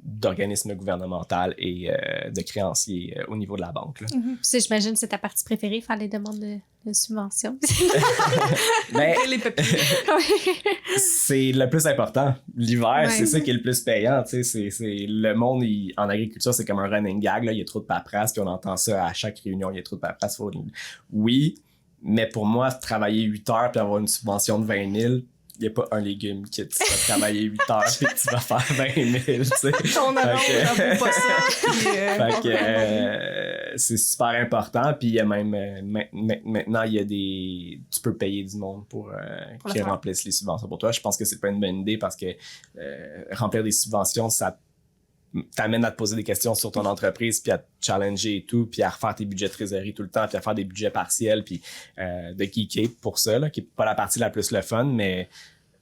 S3: d'organismes gouvernementaux et de créanciers au niveau de la banque. Là.
S4: Ça, j'imagine que c'est ta partie préférée, faire les demandes de subventions.
S3: Ben,
S1: Et les papiers.
S3: c'est le plus important. L'hiver, c'est ça qui est le plus payant. C'est le monde en agriculture, c'est comme un running gag. Là. Il y a trop de paperasse, puis on entend ça à chaque réunion. Il y a trop de paperasse. Oui, mais pour moi, travailler 8 heures puis avoir une subvention de 20 000, il n'y a pas un légume que tu vas travailler 8 heures puis que tu vas faire 20 000.
S1: Ton annonce, j'avoue pas ça. Puis,
S3: c'est super important. Puis il y a même maintenant, il y a tu peux payer du monde pour qui remplissent les subventions pour toi. Je pense que c'est pas une bonne idée parce que remplir des subventions, ça t'amène à te poser des questions sur ton entreprise, puis à te challenger et tout, puis à refaire tes budgets de trésorerie tout le temps, puis à faire des budgets partiels, puis de geeker pour ça, là, qui est pas la partie la plus le fun, mais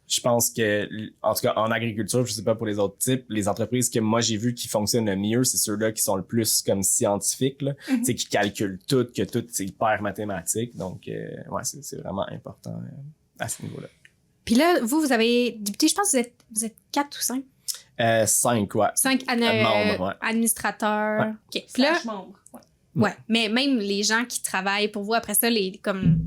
S3: je pense que, en tout cas, en agriculture, je sais pas pour les autres types, les entreprises que moi j'ai vues qui fonctionnent le mieux, c'est ceux-là qui sont le plus comme scientifiques, là, tu sais, qui calculent tout, que tout, c'est hyper mathématique, donc, ouais, c'est vraiment important à ce niveau-là.
S4: Puis là, vous avez débuté, je pense que vous êtes 4 ou 5?
S3: 5, ouais.
S4: 5
S3: membres, ouais.
S4: administrateurs.
S3: Ouais.
S4: OK. Puis là,
S1: membres.
S4: ouais, mais même les gens qui travaillent pour vous, après ça, comme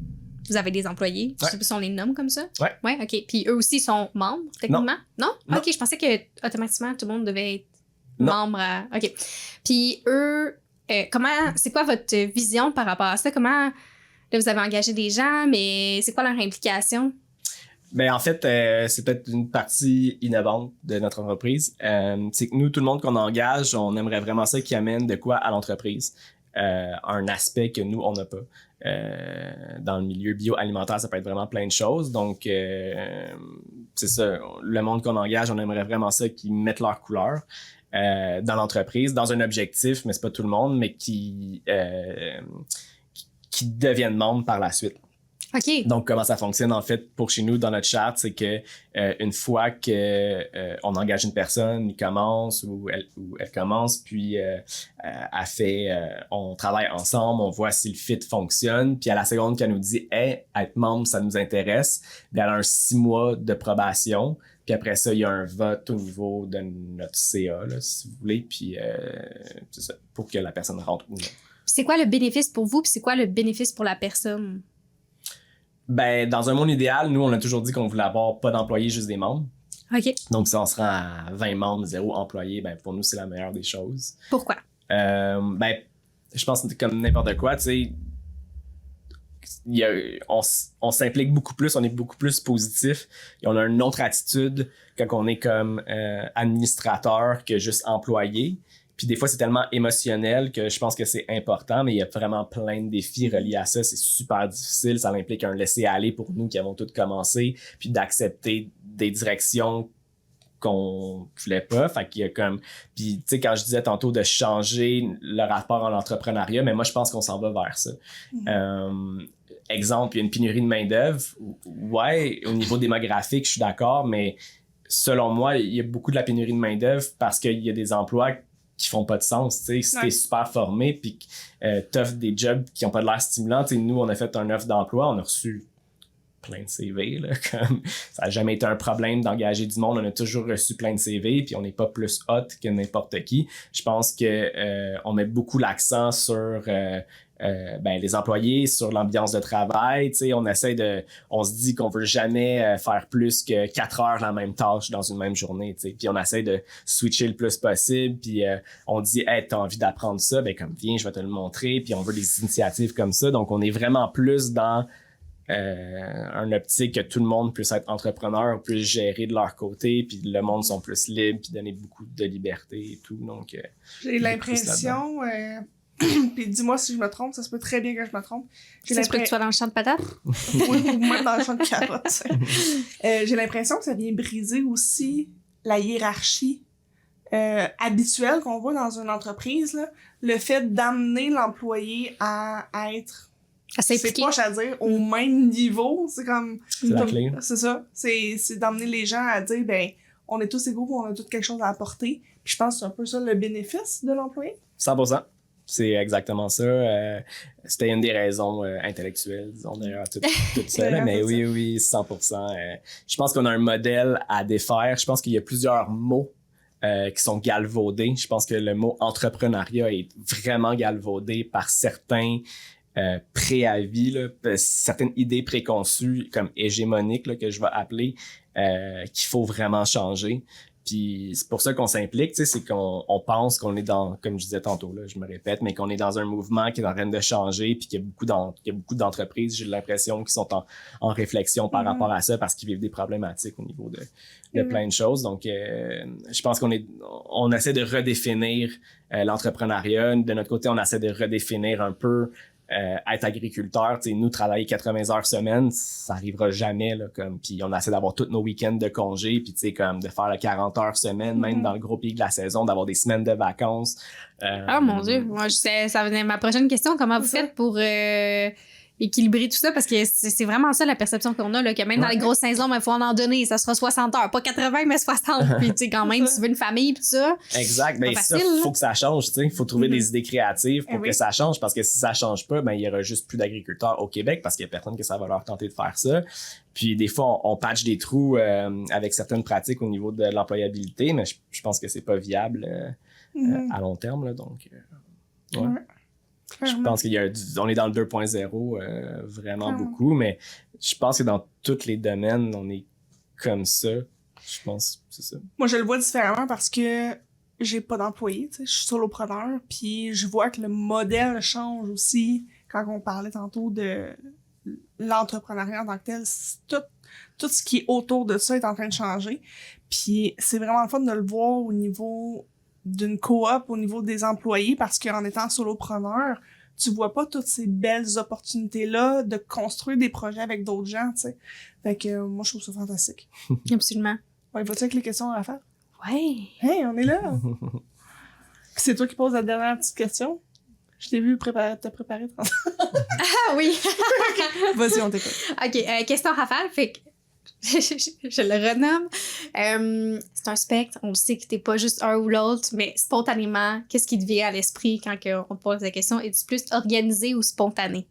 S4: vous avez des employés, je sais pas si on les nomme comme ça.
S3: Ouais.
S4: Ouais, OK. Puis eux aussi sont membres, techniquement? Non?
S3: Non.
S4: OK, je pensais que automatiquement tout le monde devait être
S3: Non.
S4: membre OK. Puis eux, c'est quoi votre vision par rapport à ça? Comment, là, vous avez engagé des gens, mais c'est quoi leur implication?
S3: Ben en fait, c'est peut-être une partie innovante de notre entreprise. C'est que nous, tout le monde qu'on engage, on aimerait vraiment ça qui amène de quoi à l'entreprise. Un aspect que nous, on n'a pas. Dans le milieu bioalimentaire, ça peut être vraiment plein de choses. Donc, c'est ça. Le monde qu'on engage, on aimerait vraiment ça qu'ils mettent leur couleur dans l'entreprise, dans un objectif, mais c'est pas tout le monde, mais qui deviennent membres par la suite.
S4: OK.
S3: Donc, comment ça fonctionne, en fait, pour chez nous, dans notre charte, c'est que une fois que on engage une personne, il commence ou elle commence, puis on travaille ensemble, on voit si le fit fonctionne, puis à la seconde qu'elle nous dit « Hey, être membre, ça nous intéresse », bien, elle a un 6 mois de probation, puis après ça, il y a un vote au niveau de notre CA, là, si vous voulez, puis c'est ça, pour que la personne rentre ou non.
S4: C'est quoi le bénéfice pour vous, puis c'est quoi le bénéfice pour la personne?
S3: Ben, dans un monde idéal, nous, on a toujours dit qu'on voulait avoir pas d'employés, juste des membres.
S4: OK.
S3: Donc, si on se rend à 20 membres, 0 employés, ben, pour nous, c'est la meilleure des choses.
S4: Pourquoi?
S3: Ben, je pense que comme n'importe quoi, tu sais, on s'implique beaucoup plus, on est beaucoup plus positif et on a une autre attitude quand on est comme administrateur que juste employé. Puis des fois, c'est tellement émotionnel que je pense que c'est important, mais il y a vraiment plein de défis reliés à ça. C'est super difficile. Ça implique un laisser-aller pour nous qui avons tout commencé, puis d'accepter des directions qu'on voulait pas. Fait qu'il y a comme... Puis, tu sais, quand je disais tantôt de changer le rapport à l'entrepreneuriat, mais moi, je pense qu'on s'en va vers ça. Exemple, il y a une pénurie de main-d'œuvre. Ouais, au niveau démographique, je suis d'accord, mais selon moi, il y a beaucoup de la pénurie de main-d'œuvre parce qu'il y a des emplois qui font pas de sens, tu sais, si t'es super formé puis t'offres des jobs qui ont pas de l'air stimulants, tu sais, nous on a fait un offre d'emploi, on a reçu plein de CV, là, comme ça a jamais été un problème d'engager du monde, on a toujours reçu plein de CV puis on n'est pas plus hot que n'importe qui. Je pense que on met beaucoup l'accent sur les employés, sur l'ambiance de travail, tu sais, on se dit qu'on veut jamais faire plus que 4 heures la même tâche dans une même journée, tu sais, puis on essaie de switcher le plus possible, puis on dit, hey, t'as envie d'apprendre ça, ben comme viens, je vais te le montrer, puis on veut des initiatives comme ça, donc on est vraiment plus dans un optique que tout le monde puisse être entrepreneur, puisse gérer de leur côté, puis le monde sont plus libres, puis donner beaucoup de liberté et tout, donc
S1: j'ai l'impression... puis dis-moi si je me trompe, ça se peut très bien que je me trompe.
S4: Ça se peut que tu sois dans le champ de patates?
S1: Oui, ou même dans le champ de carottes. J'ai l'impression que ça vient briser aussi la hiérarchie habituelle qu'on voit dans une entreprise. Là. Le fait d'amener l'employé à être... C'est proche à dire au même niveau. C'est comme...
S3: C'est la clé.
S1: C'est ça. C'est d'amener les gens à dire, ben, on est tous égaux, on a tous quelque chose à apporter. Puis je pense que c'est un peu ça le bénéfice de l'employé.
S3: 100%. C'est exactement ça. C'était une des raisons intellectuelles, disons, derrière tout ça. Là, mais oui, 100%. Je pense qu'on a un modèle à défaire. Je pense qu'il y a plusieurs mots qui sont galvaudés. Je pense que le mot entrepreneuriat est vraiment galvaudé par certains préavis, là, certaines idées préconçues comme hégémoniques là, que je vais appeler, qu'il faut vraiment changer. Puis c'est pour ça qu'on s'implique, tu sais, c'est qu'on pense qu'on est dans, comme je disais tantôt, là, je me répète, mais qu'on est dans un mouvement qui est en train de changer, puis qu'il y a beaucoup d'entreprises, j'ai l'impression, qui sont en réflexion par rapport à ça parce qu'ils vivent des problématiques au niveau de plein de choses. Donc, je pense on essaie de redéfinir l'entrepreneuriat. De notre côté, on essaie de redéfinir un peu être agriculteur, tu sais, nous travailler 80 heures semaine, ça arrivera jamais là, comme, puis on essaie d'avoir tous nos week-ends de congé, puis tu sais comme de faire 40 heures semaine, même dans le gros pic de la saison, d'avoir des semaines de vacances.
S4: Oh mon Dieu, moi ça venait ma prochaine question, comment vous faites pour équilibrer tout ça, parce que c'est vraiment ça la perception qu'on a, là, que même dans les grosses saisons, il faut en donner, ça sera 60 heures, pas 80 mais 60, puis tu sais quand même tu veux une famille pis tout ça.
S3: Exact, ben ça faut que ça change, tu sais, faut trouver des idées créatives pour que ça change, parce que si ça change pas, ben il y aura juste plus d'agriculteurs au Québec parce qu'il y a personne que ça va leur tenter de faire ça. Puis des fois on patch des trous avec certaines pratiques au niveau de l'employabilité, mais je pense que c'est pas viable à long terme là, donc ouais. Je pense on est dans le 2.0 vraiment beaucoup, mais je pense que dans tous les domaines, on est comme ça. Je pense c'est ça.
S1: Moi, je le vois différemment parce que j'ai pas d'employé, tu sais, je suis solopreneur, puis je vois que le modèle change aussi quand on parlait tantôt de l'entrepreneuriat en tant que tel. Tout ce qui est autour de ça est en train de changer, puis c'est vraiment le fun de le voir au niveau d'une coop, au niveau des employés, parce qu'en étant solopreneur, tu vois pas toutes ces belles opportunités-là de construire des projets avec d'autres gens, tu sais. Fait que moi, je trouve ça fantastique.
S4: Absolument.
S1: Ouais, vas-tu avec les questions à la fin?
S4: Ouais.
S1: Hey, on est là! C'est toi qui poses la dernière petite question? Je t'ai vu te préparer.
S4: Ah oui!
S1: Vas-y, on t'écoute.
S4: OK, question rafale, fait que je le renomme. C'est un spectre. On sait que t'es pas juste un ou l'autre, mais spontanément, qu'est-ce qui te vient à l'esprit quand on te pose la question? Es-tu plus organisé ou spontané?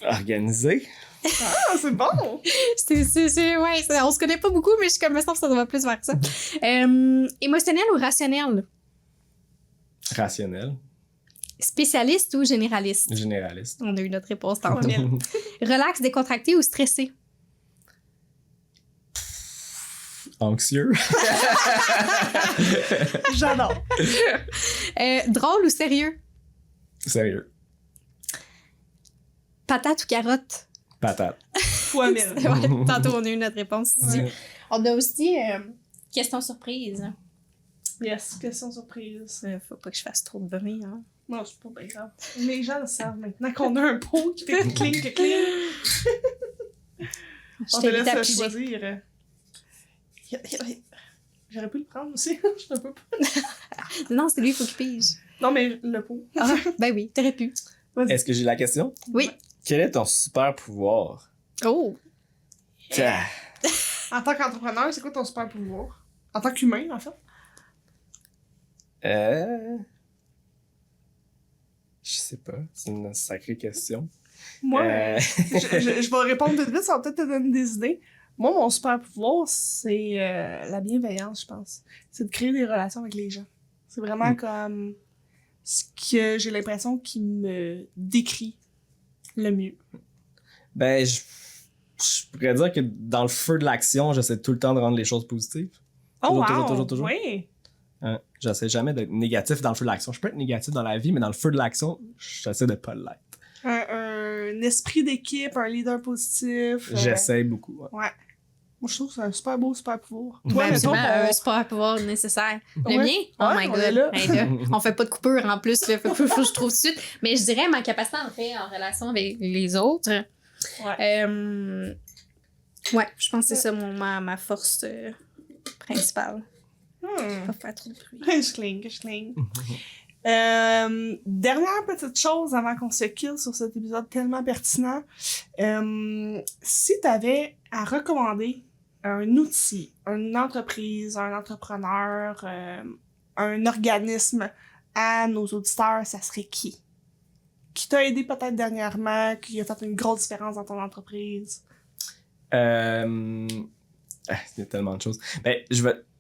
S3: Organisé?
S1: Ah, c'est bon!
S4: Ouais, on se connaît pas beaucoup, mais je suis comme ça, ça doit plus vers ça. Émotionnel ou rationnel?
S3: Rationnel.
S4: Spécialiste ou généraliste?
S3: Généraliste.
S4: On a eu notre réponse tantôt. Relax, décontracté ou stressé?
S3: Anxieux.
S1: J'adore.
S4: Drôle ou sérieux?
S3: Sérieux.
S4: Patate ou carotte?
S3: Patate.
S1: Fois mille.
S4: Ouais, tantôt, on a eu notre réponse ici.
S3: Ouais.
S4: On a aussi question surprise.
S1: Yes, question surprise.
S4: Faut pas que je fasse trop de bruit, hein.
S1: Non, c'est pas bien grave. Les gens le savent maintenant qu'on a un pot qui fait cling. On te laisse choisir. J'aurais pu le prendre aussi. Je ne peux pas.
S4: Non, c'est lui, il faut qu'il pige.
S1: Non, mais le pot.
S4: Ah, ben oui, t'aurais pu.
S1: Vas-y.
S3: Est-ce que j'ai la question?
S4: Oui.
S3: Quel est ton super pouvoir?
S4: Oh!
S3: Yeah.
S1: En tant qu'entrepreneur, c'est quoi ton super pouvoir? En tant qu'humain, en fait?
S3: Je sais pas. C'est une sacrée question.
S1: Moi, je vais répondre tout de suite, ça va peut-être te donner des idées. Moi, mon super pouvoir, c'est la bienveillance, je pense. C'est de créer des relations avec les gens. C'est vraiment comme ce que j'ai l'impression qui me décrit le mieux.
S3: Ben, je pourrais dire que dans le feu de l'action, j'essaie tout le temps de rendre les choses positives.
S1: Oh,
S3: Toujours.
S1: Oui!
S3: Hein? J'essaie jamais d'être négatif dans le feu de l'action. Je peux être négatif dans la vie, mais dans le feu de l'action, j'essaie de pas l'être.
S1: Un esprit d'équipe, un leader positif.
S3: J'essaie beaucoup. Ouais.
S1: Ouais. Moi, je trouve que c'est un super beau super pouvoir.
S4: Ben, absolument, un super pouvoir nécessaire. Le mien? Oh my God.
S1: Là.
S4: Hey, là, on fait pas de coupure en plus. Là, faut que je trouve tout de suite. Mais je dirais ma capacité à entrer en relation avec les autres.
S1: Ouais.
S4: Ouais, je pense que c'est ça ma force principale. Pas faire trop de bruit.
S1: Je cling. Dernière petite chose avant qu'on se quitte sur cet épisode tellement pertinent. Si tu avais à recommander un outil, une entreprise, un entrepreneur, un organisme à nos auditeurs, ça serait qui? Qui t'a aidé peut-être dernièrement, qui a fait une grosse différence dans ton entreprise?
S3: Il y a tellement de choses.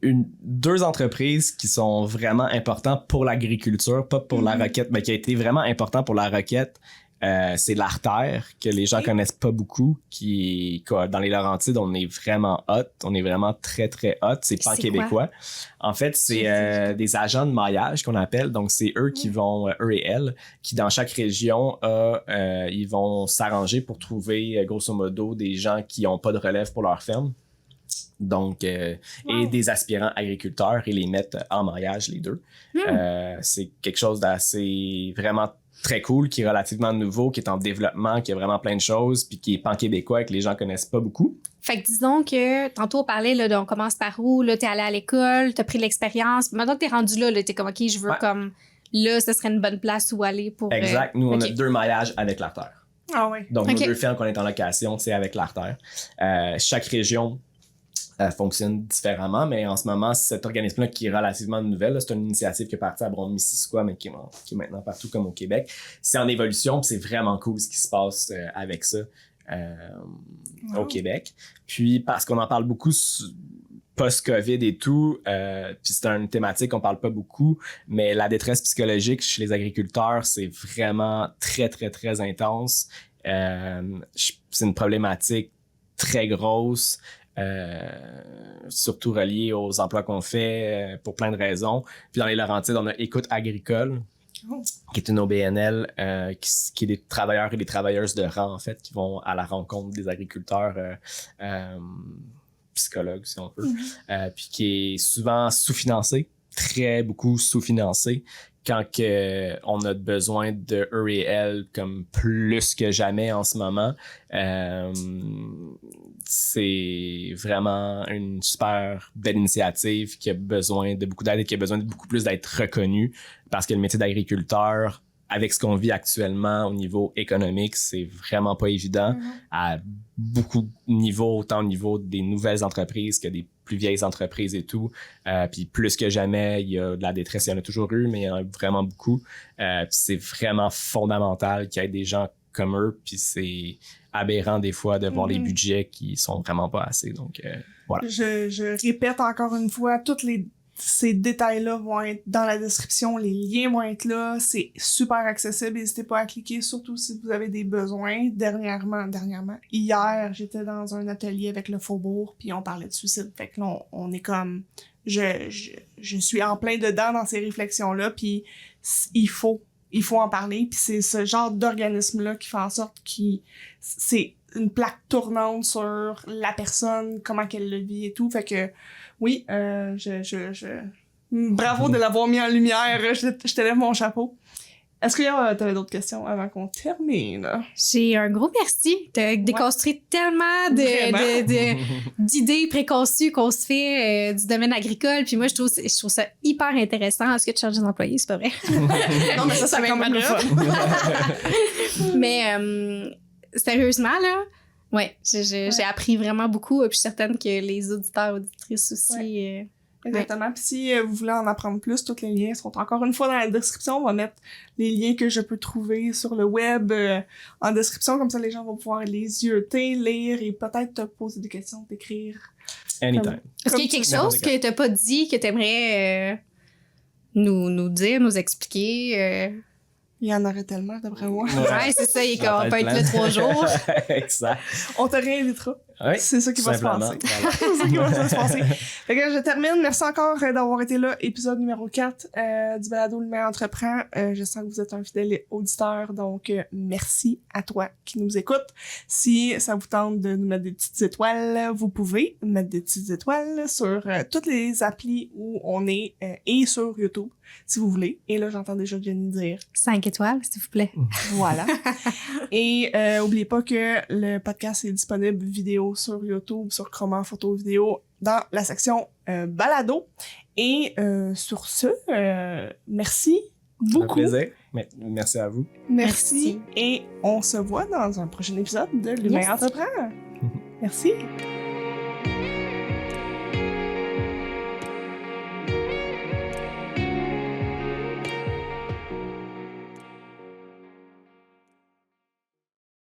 S3: Deux entreprises qui sont vraiment importantes pour l'agriculture, pas pour la requête, mais qui a été vraiment important pour la requête. C'est l'Artère, que les gens connaissent pas beaucoup, dans les Laurentides, on est vraiment hot, on est vraiment très très hot, c'est pan-québécois. En fait, c'est des agents de maillage qu'on appelle, donc c'est eux qui vont, eux et elles, qui dans chaque région, ils vont s'arranger pour trouver, grosso modo, des gens qui ont pas de relève pour leur ferme. Donc, et des aspirants agriculteurs et les mettre en maillage, les deux. C'est quelque chose d'assez vraiment très cool, qui est relativement nouveau, qui est en développement, qui a vraiment plein de choses, puis qui est pan-québécois et que les gens connaissent pas beaucoup.
S4: Fait que disons que tantôt on parlait, là, on commence par où, là, t'es allé à l'école, t'as pris l'expérience, maintenant que t'es rendu là, t'es comme, OK, je veux comme, là, ce serait une bonne place où aller pour...
S3: Exact. Nous, on a 2 maillages avec l'Artère.
S1: Ah ouais.
S3: Donc, nos 2 fermes qu'on est en location, c'est avec l'Artère. Chaque région fonctionne différemment, mais en ce moment, cet organisme-là qui est relativement nouvelle, là, c'est une initiative qui est partie à Brome-Missisquoi, mais qui est maintenant partout comme au Québec. C'est en évolution, puis c'est vraiment cool ce qui se passe avec ça au Québec. Puis parce qu'on en parle beaucoup post-COVID et tout, puis c'est une thématique qu'on parle pas beaucoup, mais la détresse psychologique chez les agriculteurs, c'est vraiment très, très, très intense. C'est une problématique très grosse. Surtout relié aux emplois qu'on fait pour plein de raisons. Puis dans les Laurentides, on a Écoute agricole, qui est une OBNL qui est des travailleurs et des travailleuses de rang, en fait, qui vont à la rencontre des agriculteurs psychologues, si on peut, puis qui est souvent sous-financé, très beaucoup sous-financé, quand on a besoin de eux et elles comme plus que jamais en ce moment. C'est vraiment une super belle initiative qui a besoin de beaucoup d'aide et qui a besoin de beaucoup plus d'être reconnue, parce que le métier d'agriculteur, avec ce qu'on vit actuellement au niveau économique, c'est vraiment pas évident à beaucoup de niveaux, autant au niveau des nouvelles entreprises que des plus vieilles entreprises et tout. Puis plus que jamais, il y a de la détresse, il y en a toujours eu, mais il y en a vraiment beaucoup. Puis c'est vraiment fondamental qu'il y ait des gens comme eux, puis c'est aberrant des fois de voir les budgets qui sont vraiment pas assez. Donc voilà.
S1: Je répète encore une fois, ces détails-là vont être dans la description, les liens vont être là, c'est super accessible, n'hésitez pas à cliquer, surtout si vous avez des besoins. Dernièrement, hier, j'étais dans un atelier avec le Faubourg, puis on parlait de suicide, fait que là, on est comme, je suis en plein dedans dans ces réflexions-là, puis il faut en parler, puis c'est ce genre d'organisme-là qui fait en sorte c'est une plaque tournante sur la personne, comment qu'elle le vit et tout, fait que oui, bravo de l'avoir mis en lumière, je te lève mon chapeau. Est-ce que t'avais d'autres questions avant qu'on termine?
S4: J'ai un gros merci. T'as déconstruit tellement d'idées préconçues qu'on se fait du domaine agricole. Puis moi, je trouve ça hyper intéressant. Est-ce que tu changes des employés? C'est pas vrai?
S1: Non, mais ça quand même le fun.
S4: Mais sérieusement, là, ouais, j'ai appris vraiment beaucoup. Puis je suis certaine que les auditeurs, auditrices aussi...
S1: Exactement. Puis si vous voulez en apprendre plus, tous les liens sont encore une fois dans la description. On va mettre les liens que je peux trouver sur le web en description. Comme ça, les gens vont pouvoir les yeuter, lire et peut-être te poser des questions, t'écrire.
S3: Anytime.
S4: Est-ce qu'il y a quelque chose que t'as pas dit, que t'aimerais nous dire, nous expliquer?
S1: Il y en aurait tellement, d'après moi.
S4: Ouais, c'est ça. On peut être là 3 jours.
S3: Exact.
S1: On te réinvitera.
S3: Oui,
S1: c'est ça qui va se passer.
S3: Voilà.
S1: C'est ça qui va se passer. Fait que je termine. Merci encore d'avoir été là. Épisode numéro 4 du balado L'Humain Entreprend. Je sens que vous êtes un fidèle auditeur, donc merci à toi qui nous écoute. Si ça vous tente de nous mettre des petites étoiles, vous pouvez mettre des petites étoiles sur toutes les applis où on est et sur YouTube, si vous voulez. Et là, j'entends déjà Jenny dire
S4: 5 étoiles, s'il vous plaît.
S1: Voilà. Et oubliez pas que le podcast est disponible vidéo sur YouTube, sur Chroma Photo Vidéo, dans la section balado. Et sur ce, merci beaucoup.
S3: Un plaisir. Merci à vous.
S1: Merci. Et on se voit dans un prochain épisode de L'Humain Entreprend. Merci.